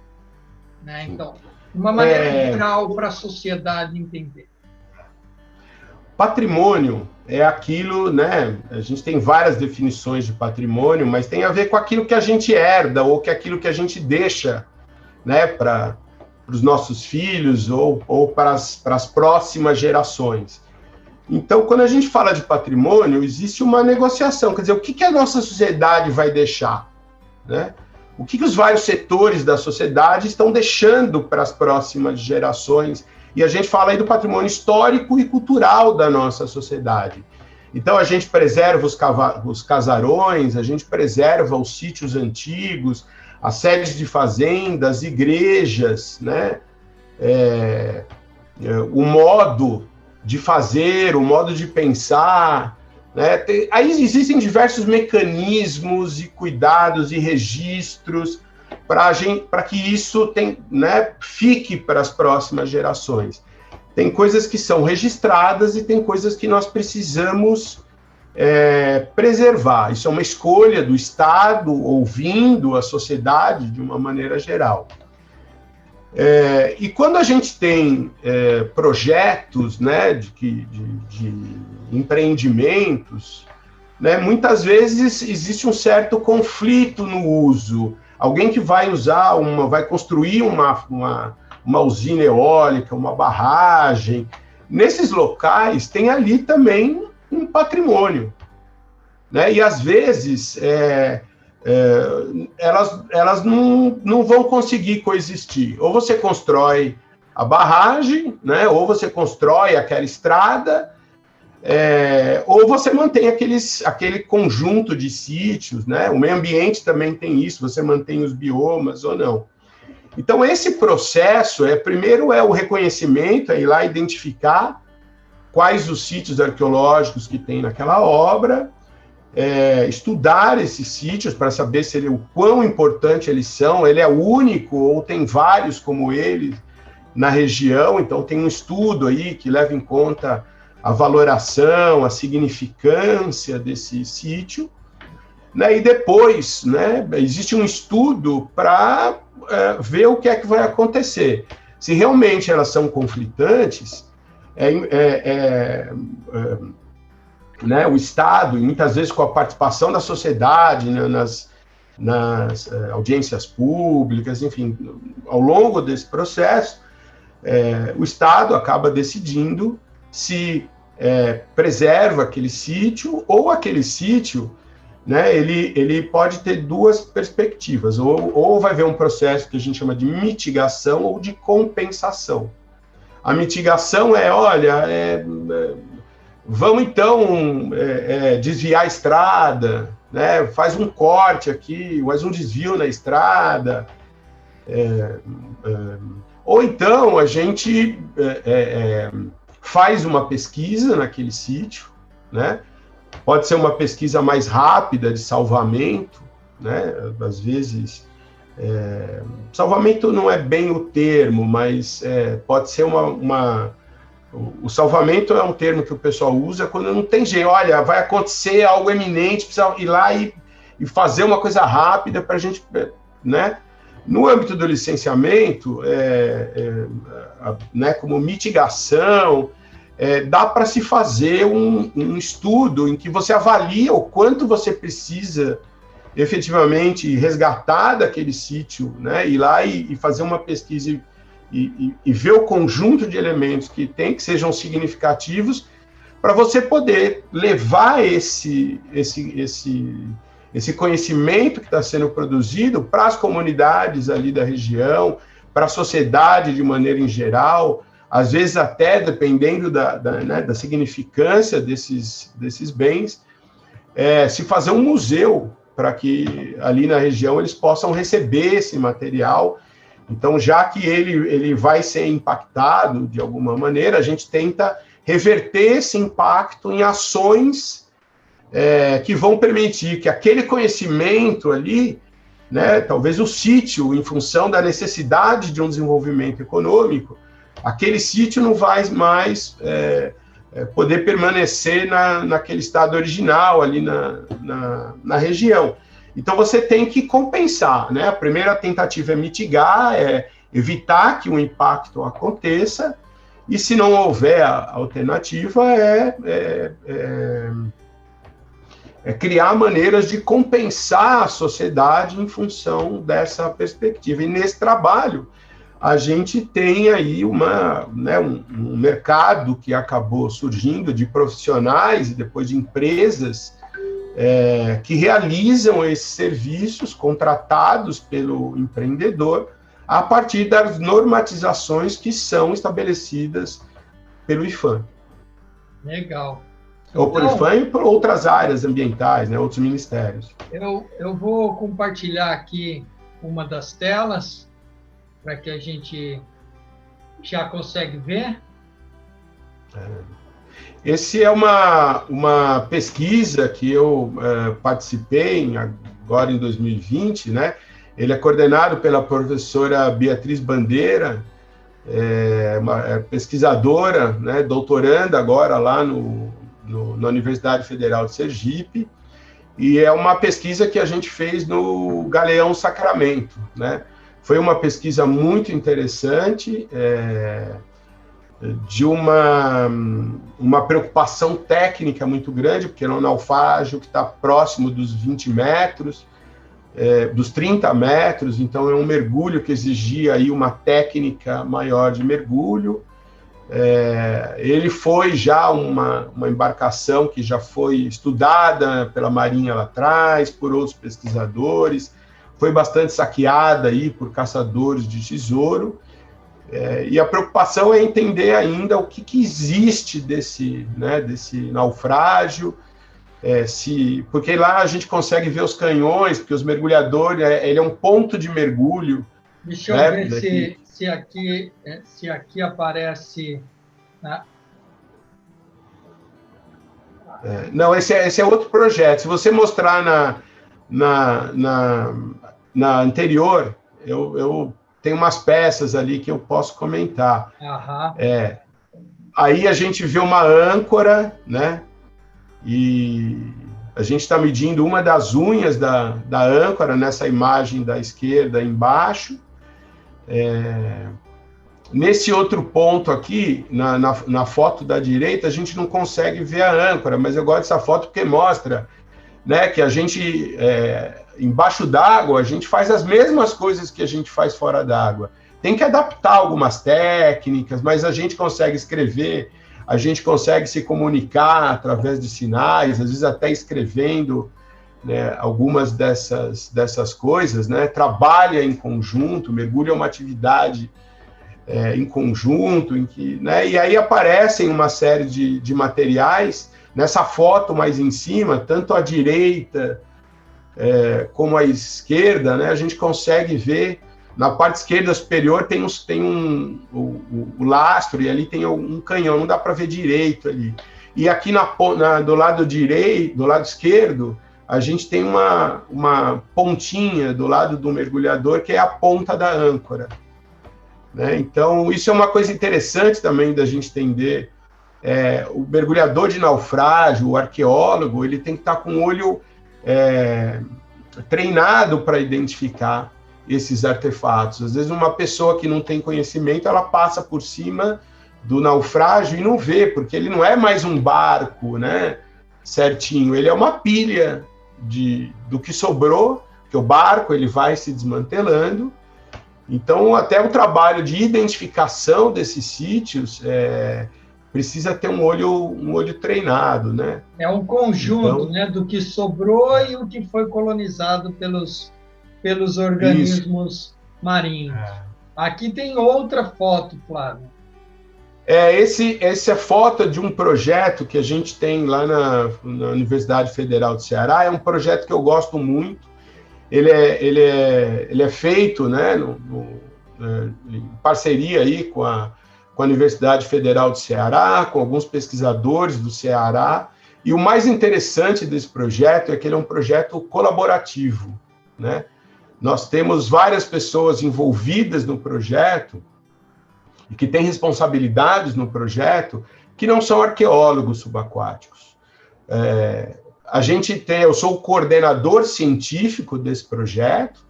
[SPEAKER 1] né? Então, de uma maneira geral para a sociedade entender.
[SPEAKER 2] Patrimônio é aquilo, né? A gente tem várias definições de patrimônio, mas tem a ver com aquilo que a gente herda ou que aquilo que a gente deixa, né, para os nossos filhos ou para as próximas gerações. Então, quando a gente fala de patrimônio, existe uma negociação, quer dizer, o que a nossa sociedade vai deixar, né? O que os vários setores da sociedade estão deixando para as próximas gerações. E a gente fala aí do patrimônio histórico e cultural da nossa sociedade. Então, a gente preserva os casarões, a gente preserva os sítios antigos, as sedes de fazendas, igrejas, né? O modo de fazer, o modo de pensar, né? Aí existem diversos mecanismos e cuidados e registros para que isso fique para as próximas gerações. Tem coisas que são registradas e tem coisas que nós precisamos preservar. Isso é uma escolha do Estado, ouvindo a sociedade de uma maneira geral. E quando a gente tem projetos, né, de empreendimentos, né, muitas vezes existe um certo conflito no uso. Alguém que vai construir uma usina eólica, uma barragem, nesses locais tem ali também um patrimônio, né? E às vezes elas não vão conseguir coexistir. Ou você constrói a barragem, né? Ou você constrói aquela estrada, ou você mantém aquele conjunto de sítios, né? O meio ambiente também tem isso, você mantém os biomas ou não. Então, esse processo, primeiro é o reconhecimento, é ir lá identificar quais os sítios arqueológicos que tem naquela obra, estudar esses sítios para saber o quão importante eles são, ele é único ou tem vários como ele na região, então tem um estudo aí que leva em conta a valoração, a significância desse sítio, né? E depois, né, existe um estudo para ver o que é que vai acontecer. Se realmente elas são conflitantes, né, o Estado, e muitas vezes com a participação da sociedade, né, nas audiências públicas, enfim, ao longo desse processo, o Estado acaba decidindo se preserva aquele sítio, ou aquele sítio, né, ele pode ter 2 perspectivas, ou vai haver um processo que a gente chama de mitigação ou de compensação. A mitigação vamos então desviar a estrada, né, faz um corte aqui, faz um desvio na estrada, ou então a gente faz uma pesquisa naquele sítio, né, pode ser uma pesquisa mais rápida de salvamento, né? Às vezes, salvamento não é bem o termo, mas pode ser o salvamento é um termo que o pessoal usa quando não tem jeito. Olha, vai acontecer algo eminente, precisa ir lá e fazer uma coisa rápida para a gente, né? No âmbito do licenciamento, né, como mitigação, dá para se fazer um estudo em que você avalia o quanto você precisa efetivamente resgatar daquele sítio, né, ir lá e fazer uma pesquisa e ver o conjunto de elementos que sejam significativos para você poder levar esse conhecimento que está sendo produzido para as comunidades ali da região, para a sociedade de maneira em geral, às vezes até dependendo da significância desses bens, se fazer um museu para que ali na região eles possam receber esse material. Então, já que ele vai ser impactado de alguma maneira, a gente tenta reverter esse impacto em ações que vão permitir que aquele conhecimento ali, né, talvez o sítio, em função da necessidade de um desenvolvimento econômico, aquele sítio não vai mais poder permanecer naquele estado original ali na região. Então, você tem que compensar, né? A primeira tentativa é mitigar, evitar que o impacto aconteça, e se não houver a alternativa, criar maneiras de compensar a sociedade em função dessa perspectiva. E nesse trabalho, a gente tem aí um mercado que acabou surgindo de profissionais e depois de empresas que realizam esses serviços contratados pelo empreendedor a partir das normatizações que são estabelecidas pelo IPHAN.
[SPEAKER 1] Legal.
[SPEAKER 2] Ou por IPHAN e por outras áreas ambientais, né, outros ministérios.
[SPEAKER 1] Eu vou compartilhar aqui uma das telas para que a gente já consegue ver.
[SPEAKER 2] Esse é uma pesquisa que eu participei agora em 2020, né? Ele é coordenado pela professora Beatriz Bandeira, uma pesquisadora, né, doutoranda agora lá na Universidade Federal de Sergipe, e é uma pesquisa que a gente fez no Galeão Sacramento, né? Foi uma pesquisa muito interessante, de uma preocupação técnica muito grande, porque é um naufrágio que está próximo dos 20 metros, dos 30 metros, então é um mergulho que exigia aí uma técnica maior de mergulho. Ele foi já uma embarcação que já foi estudada pela Marinha lá atrás, por outros pesquisadores, foi bastante saqueada aí por caçadores de tesouro, e a preocupação é entender ainda o que existe desse naufrágio, porque lá a gente consegue ver os canhões, porque os mergulhadores, ele é um ponto de mergulho.
[SPEAKER 1] Deixa eu ver se aqui aparece... Né?
[SPEAKER 2] Não, esse é outro projeto. Se você mostrar na anterior, eu tenho umas peças ali que eu posso comentar. Aí a gente vê uma âncora, né? E a gente está medindo uma das unhas da âncora nessa imagem da esquerda embaixo. Nesse outro ponto aqui, na foto da direita, a gente não consegue ver a âncora, mas eu gosto dessa foto porque mostra, né, que a gente, embaixo d'água, a gente faz as mesmas coisas que a gente faz fora d'água. Tem que adaptar algumas técnicas, mas a gente consegue escrever, a gente consegue se comunicar através de sinais, às vezes até escrevendo, né, algumas dessas coisas, né, trabalha em conjunto, mergulho é uma atividade em conjunto, em que, né, e aí aparecem uma série de materiais. Nessa foto mais em cima, tanto à direita como à esquerda, né, a gente consegue ver, na parte esquerda superior tem o lastro, e ali tem um canhão, não dá para ver direito ali. e aqui do lado direito, do lado esquerdo, a gente tem uma pontinha do lado do mergulhador, que é a ponta da âncora, né? Então, isso é uma coisa interessante também da gente entender. O mergulhador de naufrágio, o arqueólogo, ele tem que estar com o olho treinado para identificar esses artefatos. Às vezes, uma pessoa que não tem conhecimento, ela passa por cima do naufrágio e não vê, porque ele não é mais um barco, né, certinho, ele é uma pilha do que sobrou, que o barco ele vai se desmantelando. Então, até o trabalho de identificação desses sítios precisa ter um olho treinado, né?
[SPEAKER 1] É um conjunto, então, né, do que sobrou e o que foi colonizado pelos organismos marinhos. Aqui tem outra foto, Flávio.
[SPEAKER 2] Essa é foto de um projeto que a gente tem lá na Universidade Federal do Ceará. É um projeto que eu gosto muito. Ele é feito, né, em parceria aí com a Universidade Federal do Ceará, com alguns pesquisadores do Ceará. E o mais interessante desse projeto é que ele é um projeto colaborativo, né? Nós temos várias pessoas envolvidas no projeto e que têm responsabilidades no projeto que não são arqueólogos subaquáticos. Eu sou o coordenador científico desse projeto,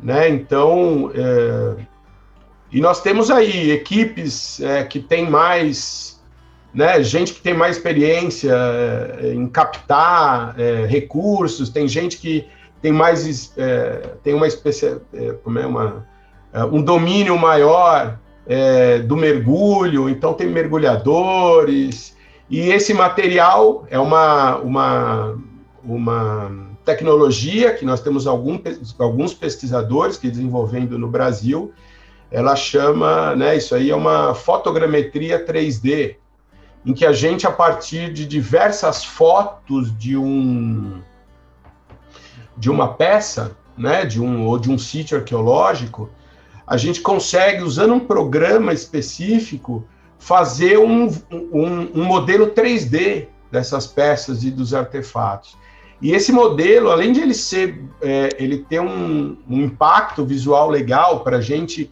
[SPEAKER 2] né? Então, e nós temos aí equipes que têm mais, né, gente que tem mais experiência em captar recursos, tem gente que tem mais tem um domínio maior do mergulho, então tem mergulhadores, e esse material é uma tecnologia que nós temos alguns pesquisadores que desenvolvendo no Brasil. Ela chama, né, isso aí é uma fotogrametria 3D, em que a gente, a partir de diversas fotos de uma peça, né, ou de um sítio arqueológico, a gente consegue, usando um programa específico, fazer um modelo 3D dessas peças e dos artefatos. E esse modelo, além de ele ter um impacto visual legal para a gente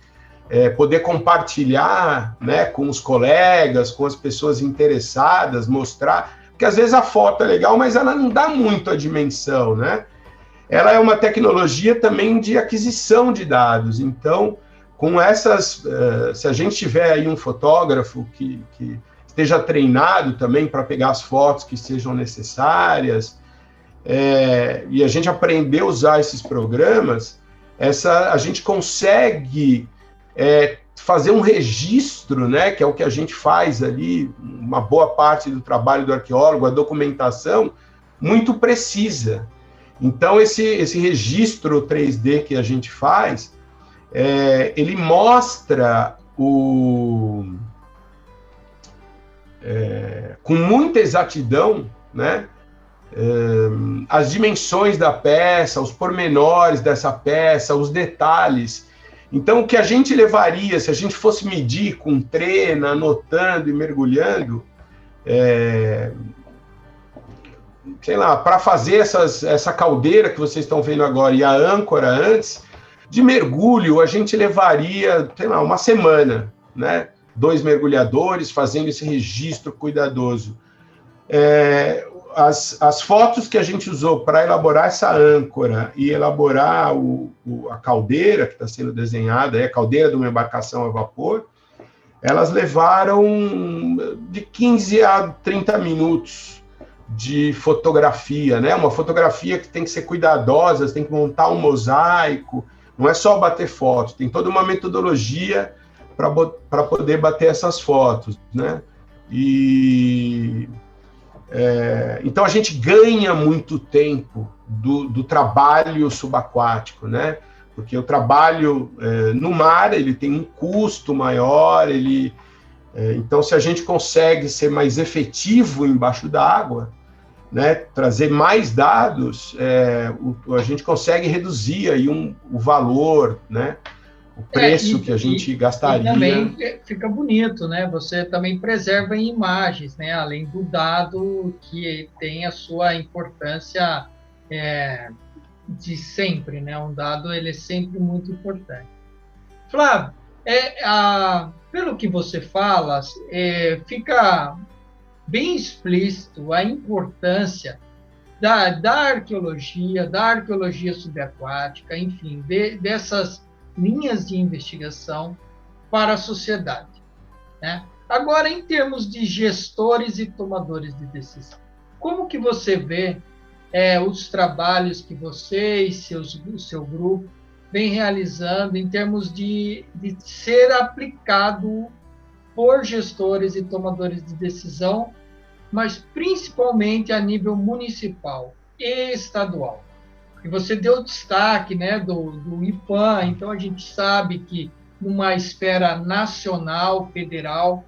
[SPEAKER 2] poder compartilhar, né, com os colegas, com as pessoas interessadas, mostrar, porque às vezes a foto é legal, mas ela não dá muito a dimensão, né? Ela é uma tecnologia também de aquisição de dados. Então, com se a gente tiver aí um fotógrafo que esteja treinado também para pegar as fotos que sejam necessárias, e a gente aprender a usar esses programas, a gente consegue fazer um registro, né, que é o que a gente faz ali, uma boa parte do trabalho do arqueólogo, a documentação, muito precisa. Então, esse registro 3D que a gente faz, ele mostra com muita exatidão, né, as dimensões da peça, os pormenores dessa peça, os detalhes. Então, o que a gente levaria, se a gente fosse medir com trena, anotando e mergulhando, sei lá, para fazer essa caldeira que vocês estão vendo agora e a âncora antes, de mergulho, a gente levaria, sei lá, uma semana, né? 2 mergulhadores fazendo esse registro cuidadoso. As fotos que a gente usou para elaborar essa âncora e elaborar a caldeira que está sendo desenhada, a caldeira de uma embarcação a vapor, elas levaram de 15 a 30 minutos de fotografia, né? Uma fotografia que tem que ser cuidadosa, tem que montar um mosaico, não é só bater foto, tem toda uma metodologia para poder bater essas fotos, né? Então a gente ganha muito tempo do trabalho subaquático, né? Porque o trabalho no mar ele tem um custo maior, então se a gente consegue ser mais efetivo embaixo d'água, né, trazer mais dados, a gente consegue reduzir aí o valor, né, o preço que a gente gastaria.
[SPEAKER 1] E também fica bonito, né? Você também preserva em imagens, né? Além do dado que tem a sua importância de sempre, né? Um dado ele é sempre muito importante. Flávio, pelo que você fala, fica bem explícito a importância da arqueologia subaquática, enfim, dessas linhas de investigação para a sociedade, né? Agora, em termos de gestores e tomadores de decisão, como que você vê os trabalhos que você e o seu grupo vem realizando em termos de ser aplicado por gestores e tomadores de decisão, mas principalmente a nível municipal e estadual? E você deu destaque, né, do IPAM, então a gente sabe que numa esfera nacional, federal,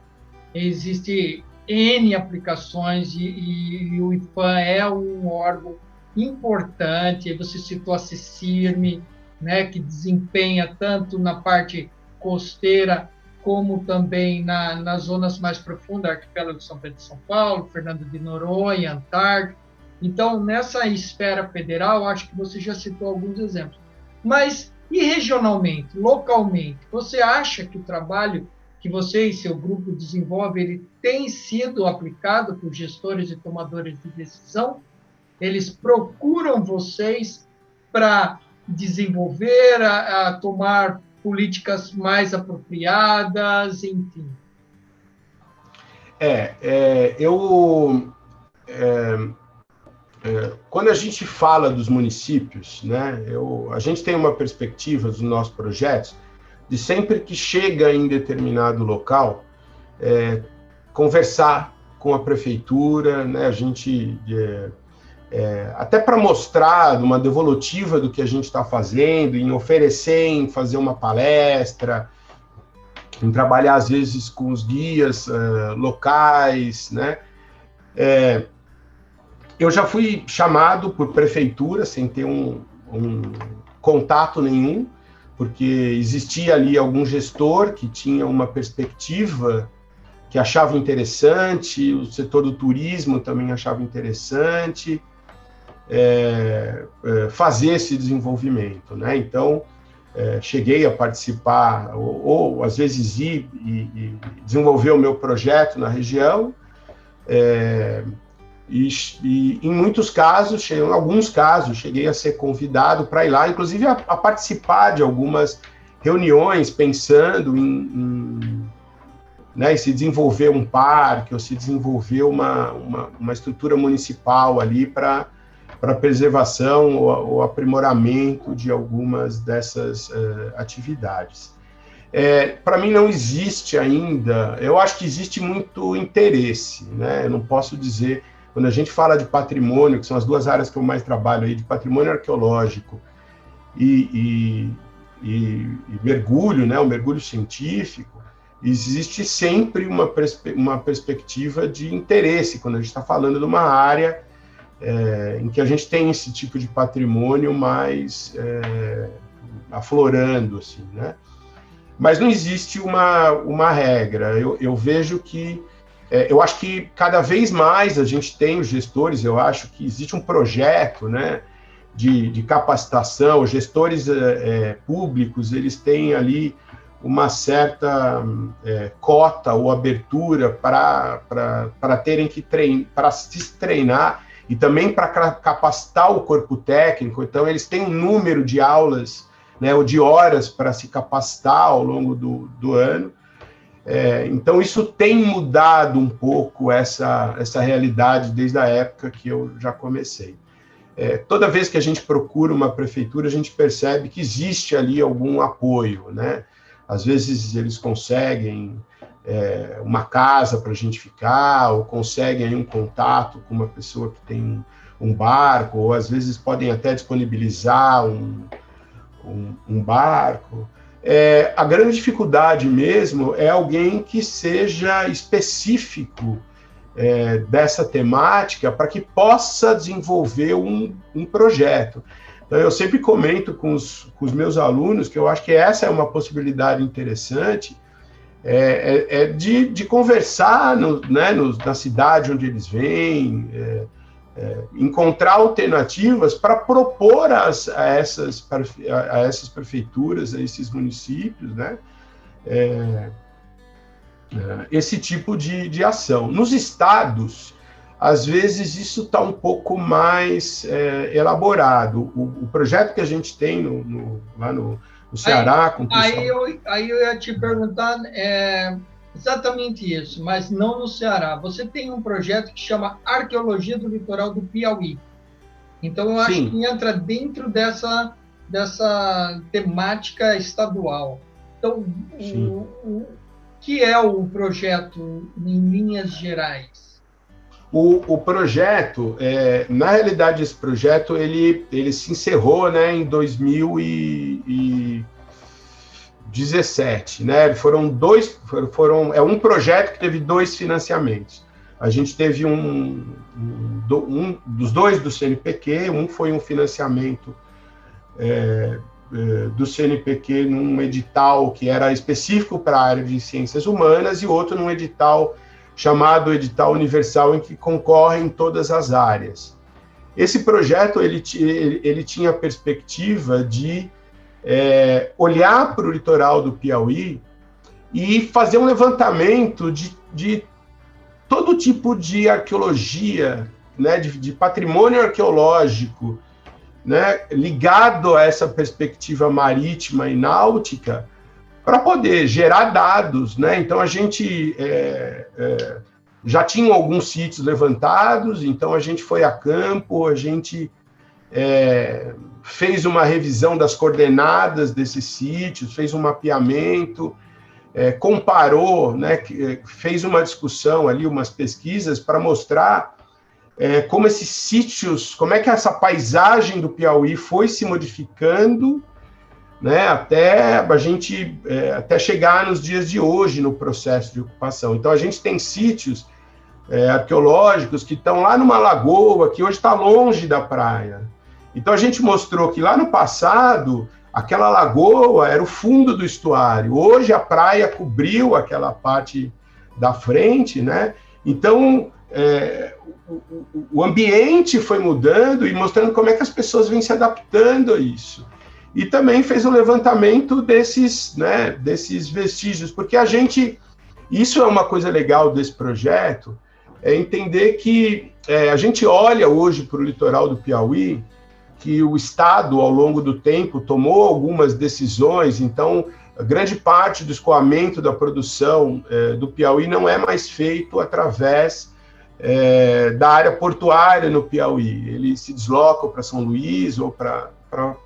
[SPEAKER 1] existe N aplicações e o IPAM é um órgão importante. Você citou a CICIRM, né, que desempenha tanto na parte costeira como também nas zonas mais profundas, Arquipélago de São Pedro e São Paulo, Fernando de Noronha, Antártica. Então, nessa esfera federal, acho que você já citou alguns exemplos. Mas, e regionalmente, localmente, você acha que o trabalho que você e seu grupo desenvolvem, ele tem sido aplicado por gestores e tomadores de decisão? Eles procuram vocês para desenvolver, a tomar políticas mais apropriadas, enfim?
[SPEAKER 2] Quando a gente fala dos municípios, né, a gente tem uma perspectiva dos nossos projetos de sempre que chega em determinado local, conversar com a prefeitura, né, a gente até para mostrar uma devolutiva do que a gente está fazendo, em oferecer, em fazer uma palestra, em trabalhar às vezes com os guias locais, né? Eu já fui chamado por prefeitura sem ter um contato nenhum, porque existia ali algum gestor que tinha uma perspectiva que achava interessante, o setor do turismo também achava interessante fazer esse desenvolvimento, né? Então, cheguei a participar, ou às vezes ir e desenvolver o meu projeto na região, e em muitos casos, em alguns casos, cheguei a ser convidado para ir lá, inclusive a participar de algumas reuniões pensando em se desenvolver um parque ou se desenvolver uma estrutura municipal ali para preservação ou aprimoramento de algumas dessas atividades. Para mim não existe ainda, eu acho que existe muito interesse, né? Eu não posso dizer, quando a gente fala de patrimônio, que são as duas áreas que eu mais trabalho aí, de patrimônio arqueológico e mergulho, né? O mergulho científico, existe sempre uma perspectiva de interesse, quando a gente está falando de uma área em que a gente tem esse tipo de patrimônio mais aflorando, assim, né? Mas não existe uma regra. Eu vejo que eu acho que cada vez mais a gente tem os gestores, eu acho que existe um projeto, né, de capacitação. Os gestores públicos, eles têm ali uma certa cota ou abertura para terem que para se treinar e também para capacitar o corpo técnico. Então, eles têm um número de aulas, né, ou de horas para se capacitar ao longo do ano. Então, isso tem mudado um pouco essa realidade desde a época que eu já comecei. Toda vez que a gente procura uma prefeitura, a gente percebe que existe ali algum apoio, né? Às vezes eles conseguem uma casa para a gente ficar, ou conseguem aí um contato com uma pessoa que tem um barco, ou às vezes podem até disponibilizar um barco. A grande dificuldade mesmo é alguém que seja específico dessa temática para que possa desenvolver um projeto. Então, eu sempre comento com os meus alunos que eu acho que essa é uma possibilidade interessante, de conversar na cidade onde eles vêm, encontrar alternativas para propor a essas prefeituras, a esses municípios, né, esse tipo de ação. Nos estados, às vezes, isso está um pouco mais elaborado. O projeto que a gente tem lá no Ceará...
[SPEAKER 1] Aí eu ia te perguntar exatamente isso, mas não no Ceará. Você tem um projeto que chama Arqueologia do Litoral do Piauí. Então, eu acho que entra dentro dessa temática estadual. Então, o que é o projeto em linhas gerais?
[SPEAKER 2] O projeto, na realidade, esse projeto ele se encerrou, né, em 2017, né? É um projeto que teve 2 financiamentos. A gente teve um dos 2 do CNPq, um foi um financiamento do CNPq num edital que era específico para a área de ciências humanas e outro num edital chamado Edital Universal, em que concorrem todas as áreas. Esse projeto ele tinha a perspectiva de olhar para o litoral do Piauí e fazer um levantamento de todo tipo de arqueologia, né, de patrimônio arqueológico, né, ligado a essa perspectiva marítima e náutica, para poder gerar dados, né? Então, a gente já tinha alguns sítios levantados, então a gente foi a campo, a gente fez uma revisão das coordenadas desses sítios, fez um mapeamento, comparou, né? Fez uma discussão ali, umas pesquisas para mostrar como esses sítios, como é que essa paisagem do Piauí foi se modificando, né, até chegar nos dias de hoje no processo de ocupação. Então, a gente tem sítios arqueológicos que estão lá numa lagoa, que hoje está longe da praia. Então, a gente mostrou que lá no passado, aquela lagoa era o fundo do estuário. Hoje, a praia cobriu aquela parte da frente, né? Então, o ambiente foi mudando e mostrando como é que as pessoas vêm se adaptando a isso. E também fez um levantamento desses vestígios, porque isso é uma coisa legal desse projeto, entender que a gente olha hoje para o litoral do Piauí, que o Estado, ao longo do tempo, tomou algumas decisões, então, a grande parte do escoamento da produção do Piauí não é mais feito através da área portuária no Piauí. Ele se desloca para São Luís ou para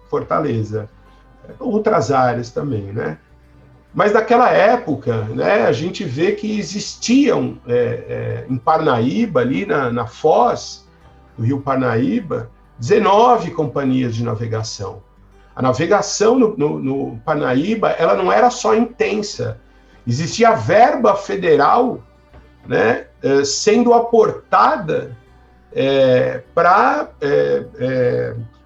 [SPEAKER 2] Fortaleza, outras áreas também, né? Mas naquela época, né, a gente vê que existiam em Parnaíba, ali na foz do Rio Parnaíba, 19 companhias de navegação. A navegação no Parnaíba, ela não era só intensa, existia verba federal, né, sendo aportada para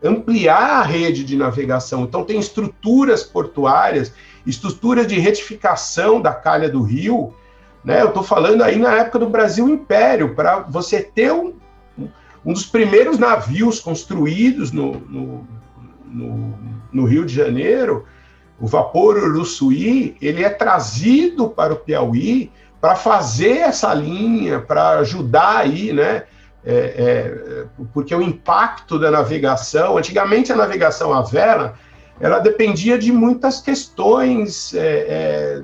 [SPEAKER 2] ampliar a rede de navegação. Então, tem estruturas portuárias, estruturas de retificação da calha do rio, né? Eu estou falando aí na época do Brasil Império, para você ter um dos primeiros navios construídos no Rio de Janeiro, o vapor Uruçuí, ele é trazido para o Piauí para fazer essa linha, para ajudar aí, né? Porque o impacto da navegação, antigamente a navegação à vela, ela dependia de muitas questões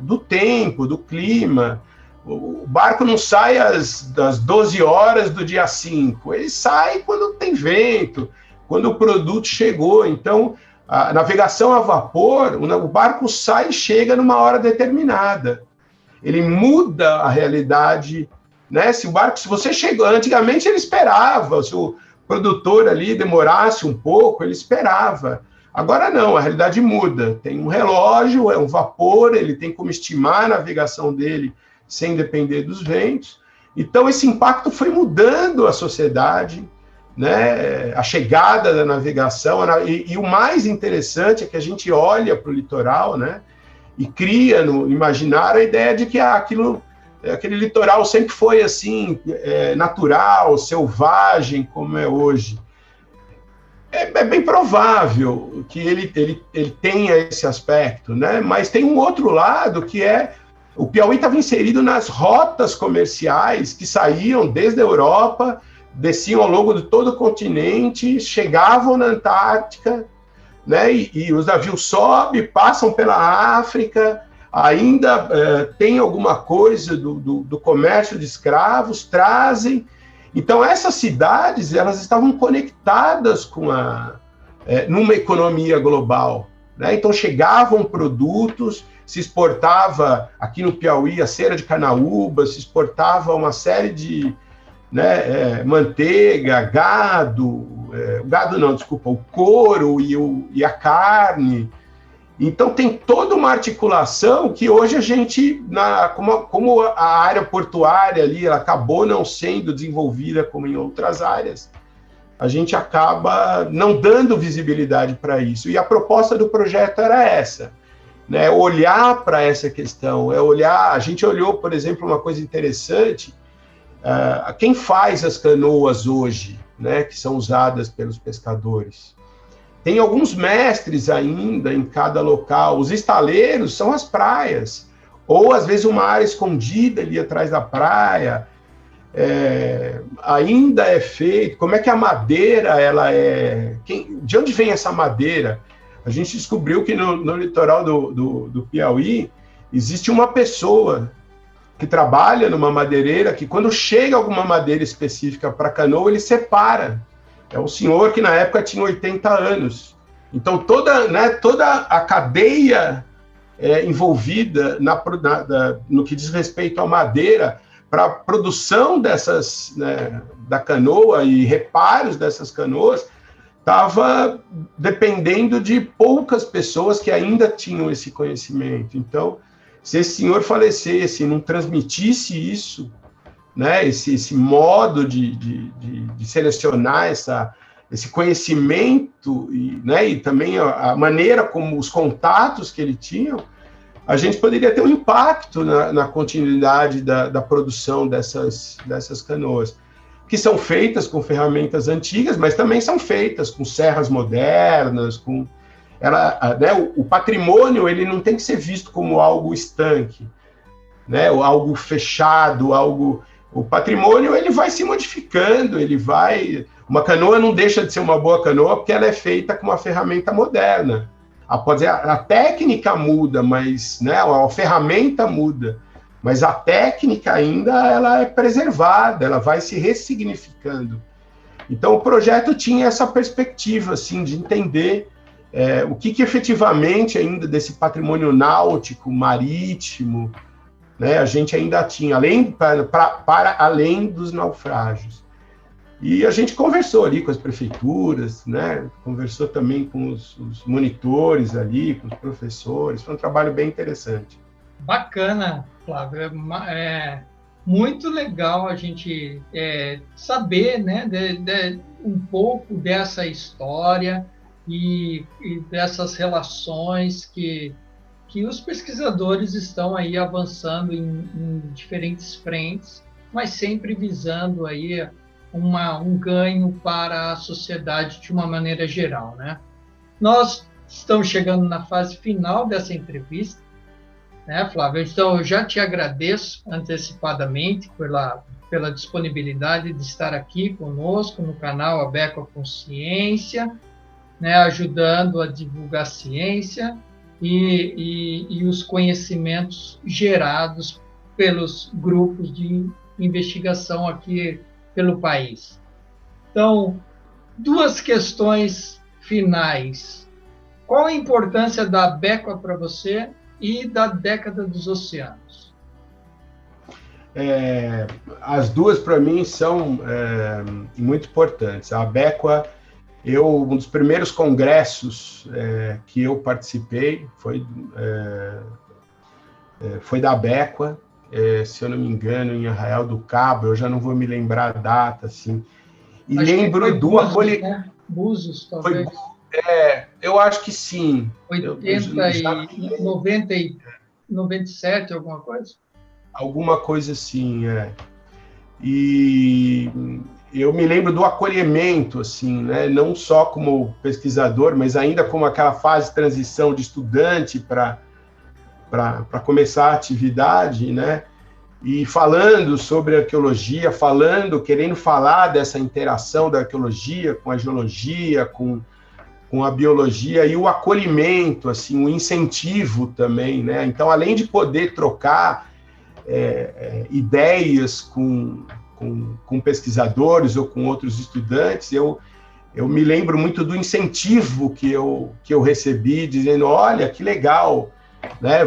[SPEAKER 2] do tempo, do clima. O barco não sai às 12 horas do dia 5, ele sai quando tem vento, quando o produto chegou. Então, a navegação a vapor, o barco sai e chega numa hora determinada. Ele muda a realidade, né? Se você chegou, antigamente ele esperava, se o produtor ali demorasse um pouco, ele esperava. Agora não, a realidade muda. Tem um relógio, é um vapor, ele tem como estimar a navegação dele sem depender dos ventos. Então esse impacto foi mudando a sociedade, né, a chegada da navegação, e o mais interessante é que a gente olha para o litoral, né, e cria no imaginário a ideia de que aquele litoral sempre foi assim, natural, selvagem, como é hoje. É bem provável que ele tenha esse aspecto, né? Mas tem um outro lado que o Piauí estava inserido nas rotas comerciais que saíam desde a Europa, desciam ao longo de todo o continente, chegavam na Antártica, né? E os navios sobem, passam pela África, ainda tem alguma coisa do comércio de escravos, trazem. Então, essas cidades, elas estavam conectadas com numa economia global, né? Então, chegavam produtos, se exportava, aqui no Piauí, a cera de canaúba, se exportava uma série de, né, manteiga, o couro e a carne. Então, tem toda uma articulação que hoje a gente, como a área portuária ali, ela acabou não sendo desenvolvida como em outras áreas, a gente acaba não dando visibilidade para isso. E a proposta do projeto era essa, né? Olhar para essa questão, a gente olhou, por exemplo, uma coisa interessante, quem faz as canoas hoje, né, que são usadas pelos pescadores? Tem alguns mestres ainda em cada local. Os estaleiros são as praias, ou às vezes uma área escondida ali atrás da praia. Ainda é feito. Como é que a madeira de onde vem essa madeira? A gente descobriu que no litoral do Piauí existe uma pessoa que trabalha numa madeireira que, quando chega alguma madeira específica para canoa, ele separa. É um senhor que na época tinha 80 anos. Então, toda a cadeia envolvida no que diz respeito à madeira, para a produção dessas, né, da canoa e reparos dessas canoas, estava dependendo de poucas pessoas que ainda tinham esse conhecimento. Então, se esse senhor falecesse e não transmitisse isso, né, esse modo de selecionar esse conhecimento e também a maneira como os contatos que ele tinha, a gente poderia ter um impacto na continuidade da produção dessas canoas, que são feitas com ferramentas antigas, mas também são feitas com serras modernas, o patrimônio ele não tem que ser visto como algo estanque, né, ou algo fechado, o patrimônio ele vai se modificando, uma canoa não deixa de ser uma boa canoa porque ela é feita com uma ferramenta moderna. A técnica muda, mas, né, a ferramenta muda, mas a técnica ainda ela é preservada, ela vai se ressignificando. Então o projeto tinha essa perspectiva assim, de entender o que efetivamente ainda desse patrimônio náutico, marítimo, né, a gente ainda tinha, para além dos naufrágios. E a gente conversou ali com as prefeituras, né, conversou também com os monitores ali, com os professores, foi um trabalho bem interessante.
[SPEAKER 1] Bacana, Flávio, é muito legal a gente saber, né, um pouco dessa história e dessas relações que os pesquisadores estão aí avançando em diferentes frentes, mas sempre visando aí um ganho para a sociedade de uma maneira geral, né? Nós estamos chegando na fase final dessa entrevista, né, Flávio? Então, eu já te agradeço antecipadamente pela disponibilidade de estar aqui conosco no canal Abeco Consciência, né, ajudando a divulgar a ciência e os conhecimentos gerados pelos grupos de investigação aqui pelo país. Então, duas questões finais. Qual a importância da Abeco para você e da década dos oceanos?
[SPEAKER 2] As duas, para mim, são muito importantes. A Abeco, um dos primeiros congressos que eu participei foi da Abeco, se eu não me engano, em Arraial do Cabo, eu já não vou me lembrar a data, assim. E lembro do acolhimento.
[SPEAKER 1] Né? Búzios, talvez.
[SPEAKER 2] Eu acho que sim.
[SPEAKER 1] 97, alguma coisa?
[SPEAKER 2] Alguma coisa assim, E eu me lembro do acolhimento, assim, né? Não só como pesquisador, mas ainda como aquela fase de transição de estudante para começar a atividade, né? E falando sobre arqueologia, querendo falar dessa interação da arqueologia com a geologia, com a biologia, e o acolhimento, assim, o incentivo também, né? Então, além de poder trocar ideias com pesquisadores ou com outros estudantes, eu me lembro muito do incentivo que eu recebi, dizendo, olha, que legal, né?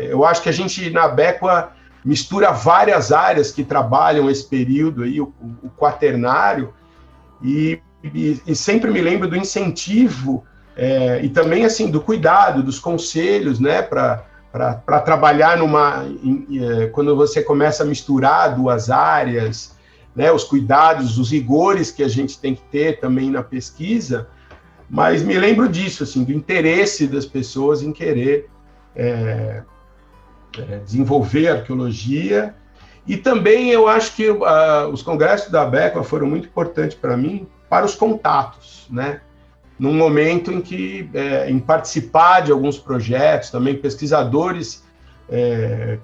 [SPEAKER 2] Eu acho que a gente, na Becua, mistura várias áreas que trabalham esse período aí, o quaternário, e sempre me lembro do incentivo e também, assim, do cuidado, dos conselhos, né, para trabalhar quando você começa a misturar duas áreas, né, os cuidados, os rigores que a gente tem que ter também na pesquisa, mas me lembro disso, assim, do interesse das pessoas em querer desenvolver arqueologia. E também eu acho que os congressos da Becua foram muito importantes para mim, para os contatos, né? Num momento em que, em participar de alguns projetos, também pesquisadores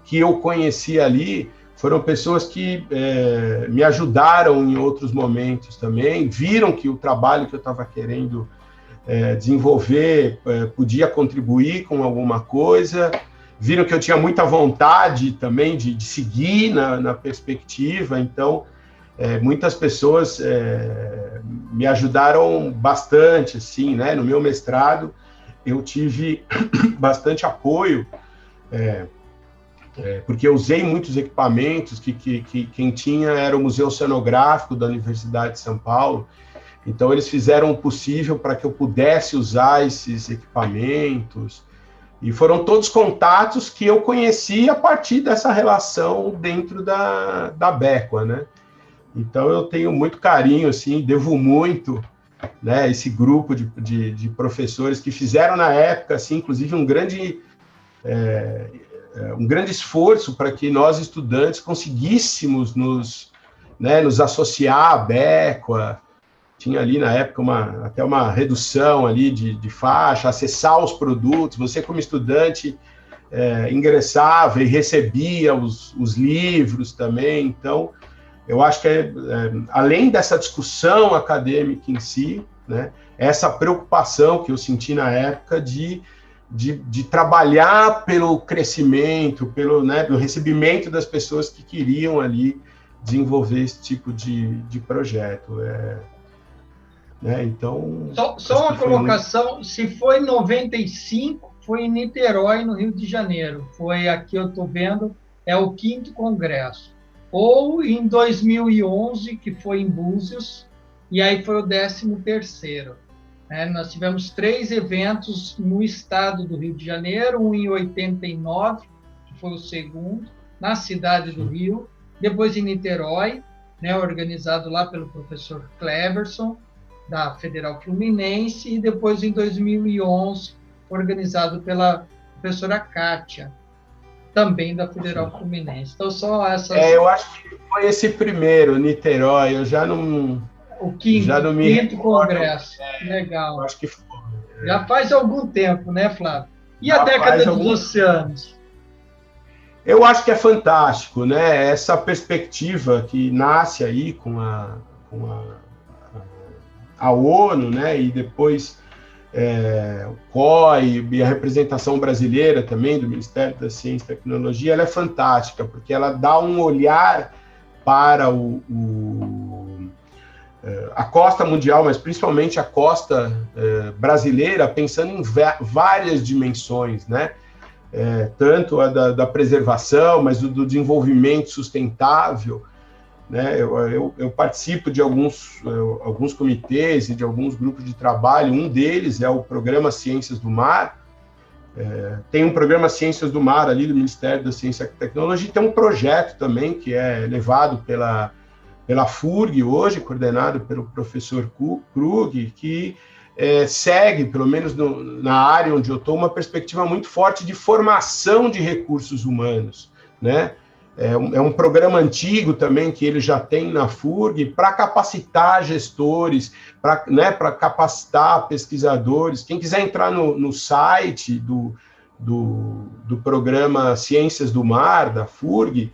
[SPEAKER 2] que eu conheci ali, foram pessoas que me ajudaram em outros momentos também, viram que o trabalho que eu estava querendo desenvolver podia contribuir com alguma coisa, viram que eu tinha muita vontade também de seguir na perspectiva, então muitas pessoas me ajudaram bastante, assim, né? No meu mestrado eu tive bastante apoio, porque eu usei muitos equipamentos que quem tinha era o Museu Oceanográfico da Universidade de São Paulo, então eles fizeram o possível para que eu pudesse usar esses equipamentos, e foram todos contatos que eu conheci a partir dessa relação dentro da Becua, né? Então eu tenho muito carinho, assim, devo muito, né, esse grupo de professores que fizeram na época, assim, inclusive um grande esforço para que nós estudantes conseguíssemos nos associar à Becua. Tinha ali na época até uma redução ali de faixa, acessar os produtos. Você, como estudante, ingressava e recebia os livros também. Então, eu acho que além dessa discussão acadêmica em si, né, essa preocupação que eu senti na época de trabalhar pelo crescimento, pelo recebimento das pessoas que queriam ali desenvolver esse tipo de projeto. Né, então,
[SPEAKER 1] só uma colocação, se foi em 95, foi em Niterói, no Rio de Janeiro. Foi aqui, eu estou vendo, é o 5º Congresso. Ou em 2011, que foi em Búzios, e aí foi o 13º. Nós tivemos 3 eventos no estado do Rio de Janeiro, um em 89, que foi o segundo, na cidade do Rio, depois em Niterói, organizado lá pelo professor Cleverson, da Federal Fluminense, e depois em 2011, organizado pela professora Kátia, também da Federal Fluminense. Então, só essas...
[SPEAKER 2] eu acho que foi esse primeiro, Niterói, eu já não...
[SPEAKER 1] O 5º Congresso, legal.
[SPEAKER 2] Eu acho que foi.
[SPEAKER 1] Já faz algum tempo, né, Flávio? E a década dos oceanos?
[SPEAKER 2] Eu acho que é fantástico, né? Essa perspectiva que nasce aí com a ONU, né? E depois o COI e a representação brasileira também do Ministério da Ciência e Tecnologia, ela é fantástica, porque ela dá um olhar para a costa mundial, mas principalmente a costa brasileira, pensando em várias dimensões, né? Tanto a da preservação, mas do desenvolvimento sustentável, né? Eu participo de alguns comitês e de alguns grupos de trabalho. Um deles é o Programa Ciências do Mar. Tem um Programa Ciências do Mar ali do Ministério da Ciência e Tecnologia, e tem um projeto também que é levado pela FURG hoje, coordenado pelo professor Krug, que segue, pelo menos na área onde eu estou, uma perspectiva muito forte de formação de recursos humanos, né? É um programa antigo também que ele já tem na FURG para capacitar gestores, para capacitar pesquisadores. Quem quiser entrar no site do programa Ciências do Mar, da FURG,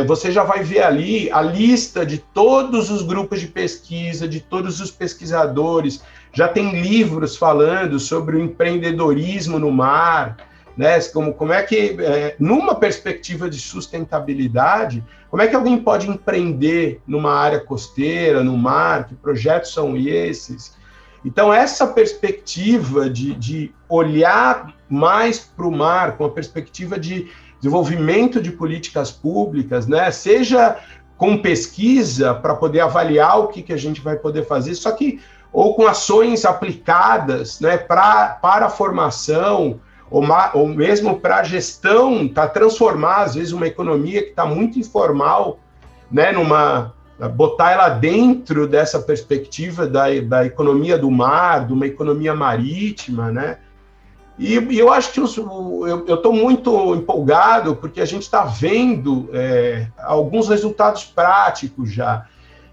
[SPEAKER 2] você já vai ver ali a lista de todos os grupos de pesquisa, de todos os pesquisadores. Já tem livros falando sobre o empreendedorismo no mar, né? Como é que, numa perspectiva de sustentabilidade, como é que alguém pode empreender numa área costeira, no mar, que projetos são esses? Então, essa perspectiva de olhar mais para o mar, com a perspectiva de desenvolvimento de políticas públicas, né? Seja com pesquisa, para poder avaliar o que a gente vai poder fazer, só que, ou com ações aplicadas, né, para a formação, ou mesmo para a gestão, para transformar, às vezes, uma economia que está muito informal, né, botar ela dentro dessa perspectiva da economia do mar, de uma economia marítima, né? E eu acho que eu estou muito empolgado, porque a gente está vendo alguns resultados práticos já.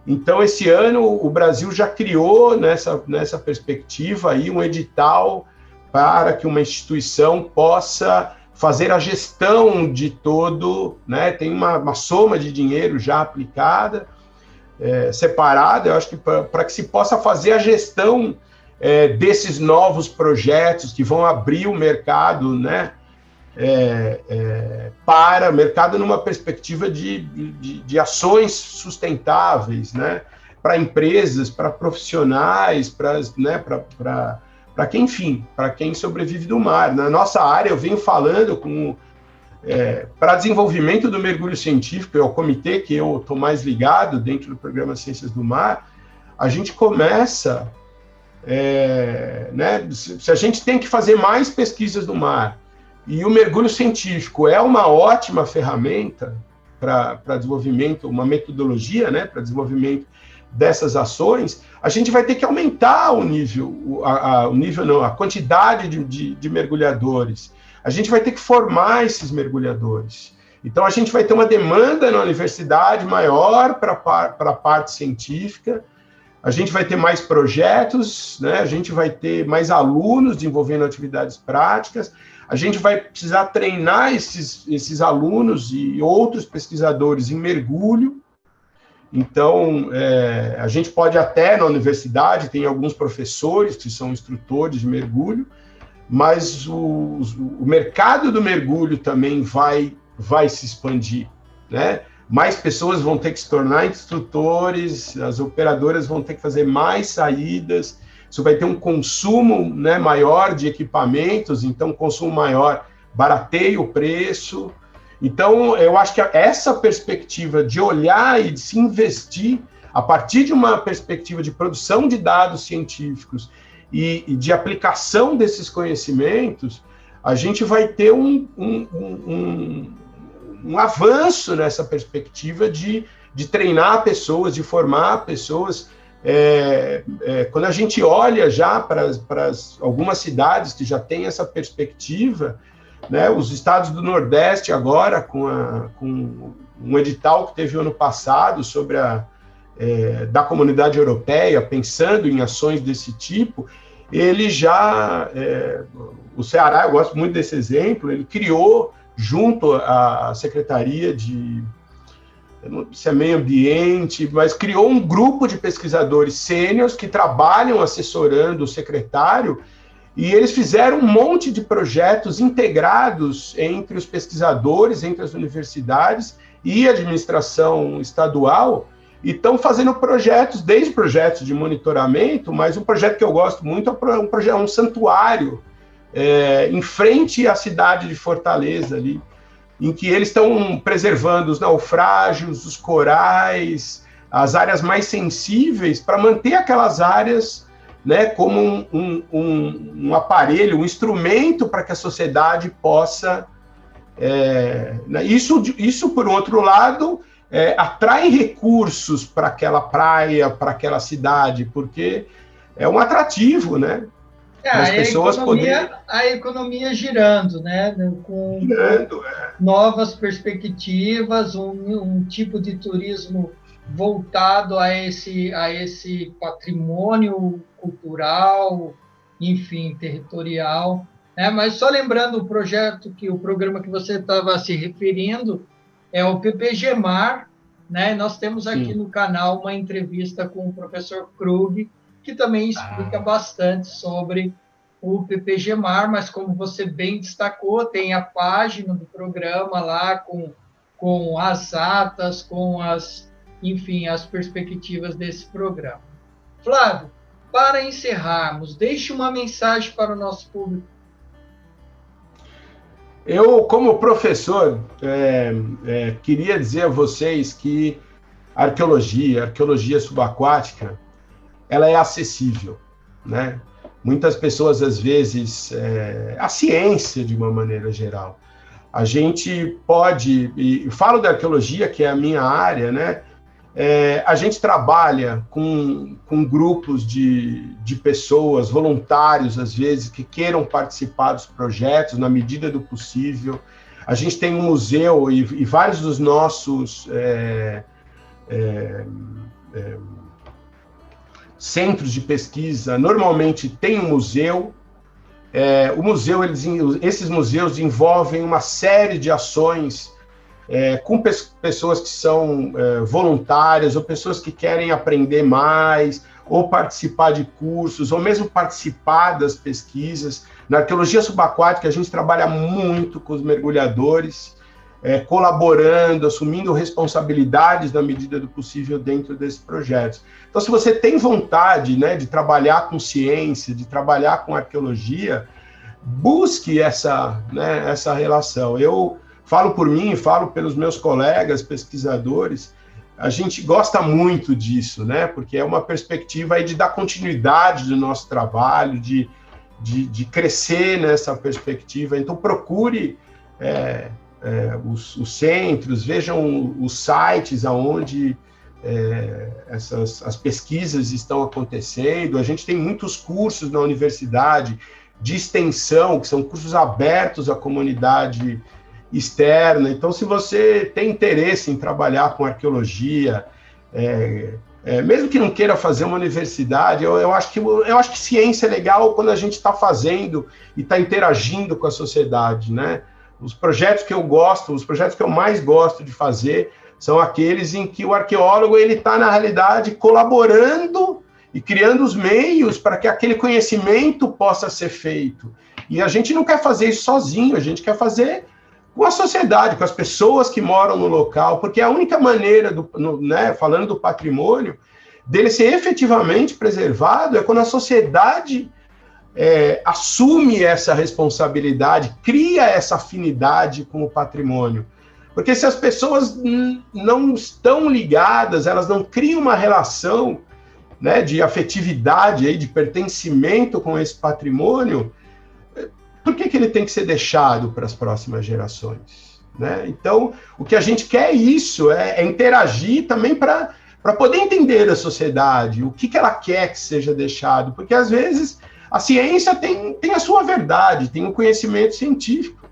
[SPEAKER 2] Então, esse ano, o Brasil já criou, nessa perspectiva, aí, um edital para que uma instituição possa fazer a gestão de todo, né? Tem uma soma de dinheiro já aplicada, separada, eu acho que para que se possa fazer a gestão desses novos projetos que vão abrir o mercado, né? Para o mercado numa perspectiva de ações sustentáveis, né? Para empresas, para profissionais, para quem, enfim, para quem sobrevive do mar. Na nossa área, eu venho falando para desenvolvimento do mergulho científico, é o comitê que eu estou mais ligado dentro do programa Ciências do Mar, a gente começa, né, se a gente tem que fazer mais pesquisas no mar, e o mergulho científico é uma ótima ferramenta para desenvolvimento, uma metodologia, né, para desenvolvimento dessas ações, a gente vai ter que aumentar o nível, a quantidade de mergulhadores. A gente vai ter que formar esses mergulhadores. Então, a gente vai ter uma demanda na universidade maior para a parte científica, a gente vai ter mais projetos, né? A gente vai ter mais alunos desenvolvendo atividades práticas, a gente vai precisar treinar esses alunos e outros pesquisadores em mergulho. Então, a gente pode até, na universidade, tem alguns professores que são instrutores de mergulho, mas o mercado do mergulho também vai se expandir, né? Mais pessoas vão ter que se tornar instrutores, as operadoras vão ter que fazer mais saídas, isso vai ter um consumo, né, maior de equipamentos, então consumo maior barateia o preço. Então, eu acho que essa perspectiva de olhar e de se investir a partir de uma perspectiva de produção de dados científicos e de aplicação desses conhecimentos, a gente vai ter um avanço nessa perspectiva de treinar pessoas, de formar pessoas. Quando a gente olha já para algumas cidades que já têm essa perspectiva, né, os estados do Nordeste agora, com um edital que teve ano passado sobre da Comunidade Europeia, pensando em ações desse tipo, ele já, o Ceará, eu gosto muito desse exemplo, ele criou, junto à Secretaria de, eu não sei se é Meio Ambiente, mas criou um grupo de pesquisadores sêniores que trabalham assessorando o secretário, e eles fizeram um monte de projetos integrados entre os pesquisadores, entre as universidades e a administração estadual, e estão fazendo projetos, desde projetos de monitoramento, mas um projeto que eu gosto muito é um santuário em frente à cidade de Fortaleza, ali, em que eles estão preservando os naufrágios, os corais, as áreas mais sensíveis, para manter aquelas áreas, né, como um aparelho, um instrumento para que a sociedade possa... Isso, por outro lado, atraem recursos para aquela praia, para aquela cidade, porque é um atrativo, né?
[SPEAKER 1] As pessoas poderem... A economia girando, né? Com novas perspectivas, um tipo de turismo voltado a esse patrimônio cultural, enfim, territorial. Mas só lembrando o programa que você estava se referindo, é o PPG-MAR, né? Nós temos aqui no canal uma entrevista com o professor Krug, que também explica bastante sobre o PPG-MAR, mas como você bem destacou, tem a página do programa lá com as atas, enfim, as perspectivas desse programa. Flávio, para encerrarmos, deixe uma mensagem para o nosso público.
[SPEAKER 2] Eu, como professor, queria dizer a vocês que a arqueologia subaquática, ela é acessível, né? Muitas pessoas, às vezes, a ciência, de uma maneira geral, a gente pode, e falo da arqueologia, que é a minha área, né? A gente trabalha com grupos de pessoas, voluntários, às vezes, que queiram participar dos projetos, na medida do possível. A gente tem um museu e vários dos nossos centros de pesquisa, normalmente tem um museu. Esses museus desenvolvem uma série de ações com pessoas que são voluntárias, ou pessoas que querem aprender mais, ou participar de cursos, ou mesmo participar das pesquisas. Na arqueologia subaquática, a gente trabalha muito com os mergulhadores, colaborando, assumindo responsabilidades na medida do possível dentro desses projetos. Então, se você tem vontade, né, de trabalhar com ciência, de trabalhar com arqueologia, busque essa relação. Eu falo por mim, falo pelos meus colegas pesquisadores, a gente gosta muito disso, né, porque é uma perspectiva aí de dar continuidade do nosso trabalho, de crescer nessa perspectiva. Então, procure os centros, vejam os sites onde as pesquisas estão acontecendo. A gente tem muitos cursos na universidade de extensão, que são cursos abertos à comunidade externa. Então, se você tem interesse em trabalhar com arqueologia, mesmo que não queira fazer uma universidade, eu acho que ciência é legal quando a gente está fazendo e está interagindo com a sociedade, né? Os projetos que eu gosto, os projetos que eu mais gosto de fazer são aqueles em que o arqueólogo ele está, na realidade, colaborando e criando os meios para que aquele conhecimento possa ser feito. E a gente não quer fazer isso sozinho, a gente quer fazer com a sociedade, com as pessoas que moram no local, porque a única maneira, falando do patrimônio, dele ser efetivamente preservado é quando a sociedade assume essa responsabilidade, cria essa afinidade com o patrimônio. Porque se as pessoas não estão ligadas, elas não criam uma relação, né, de afetividade, de pertencimento com esse patrimônio, por que ele tem que ser deixado para as próximas gerações? Né? Então, o que a gente quer é interagir também para poder entender a sociedade, o que ela quer que seja deixado, porque às vezes a ciência tem a sua verdade, tem o conhecimento científico,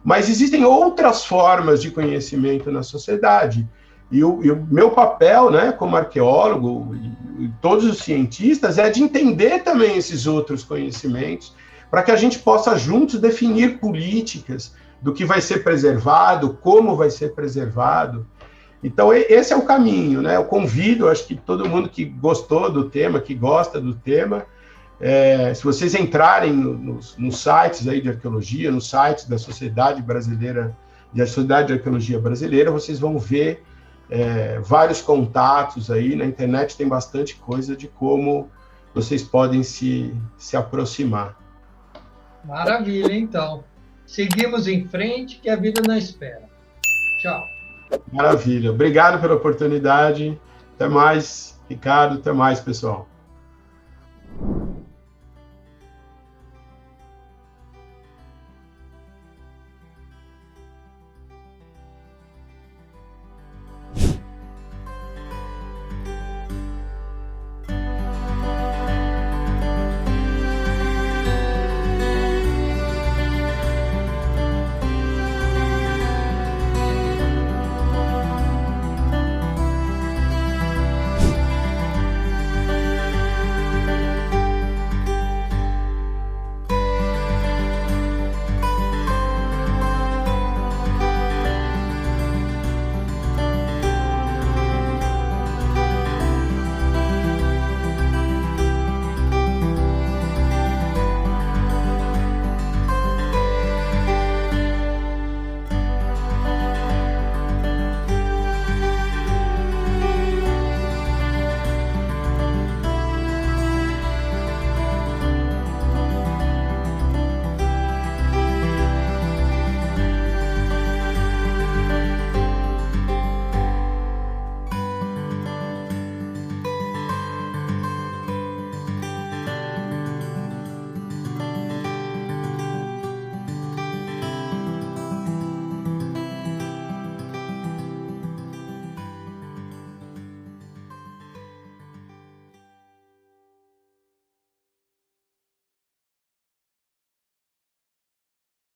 [SPEAKER 2] mas existem outras formas de conhecimento na sociedade. E o meu papel, né, como arqueólogo, e todos os cientistas, é de entender também esses outros conhecimentos, para que a gente possa juntos definir políticas do que vai ser preservado, como vai ser preservado. Então, esse é o caminho, né? Eu convido, acho que todo mundo que gostou do tema, que gosta do tema, se vocês entrarem nos sites aí de arqueologia, nos sites da Sociedade Brasileira, da Sociedade de Arqueologia Brasileira, vocês vão ver vários contatos aí. Na internet tem bastante coisa de como vocês podem se aproximar.
[SPEAKER 1] Maravilha, então. Seguimos em frente, que a vida não espera. Tchau.
[SPEAKER 2] Maravilha. Obrigado pela oportunidade. Até mais, Ricardo. Até mais, pessoal.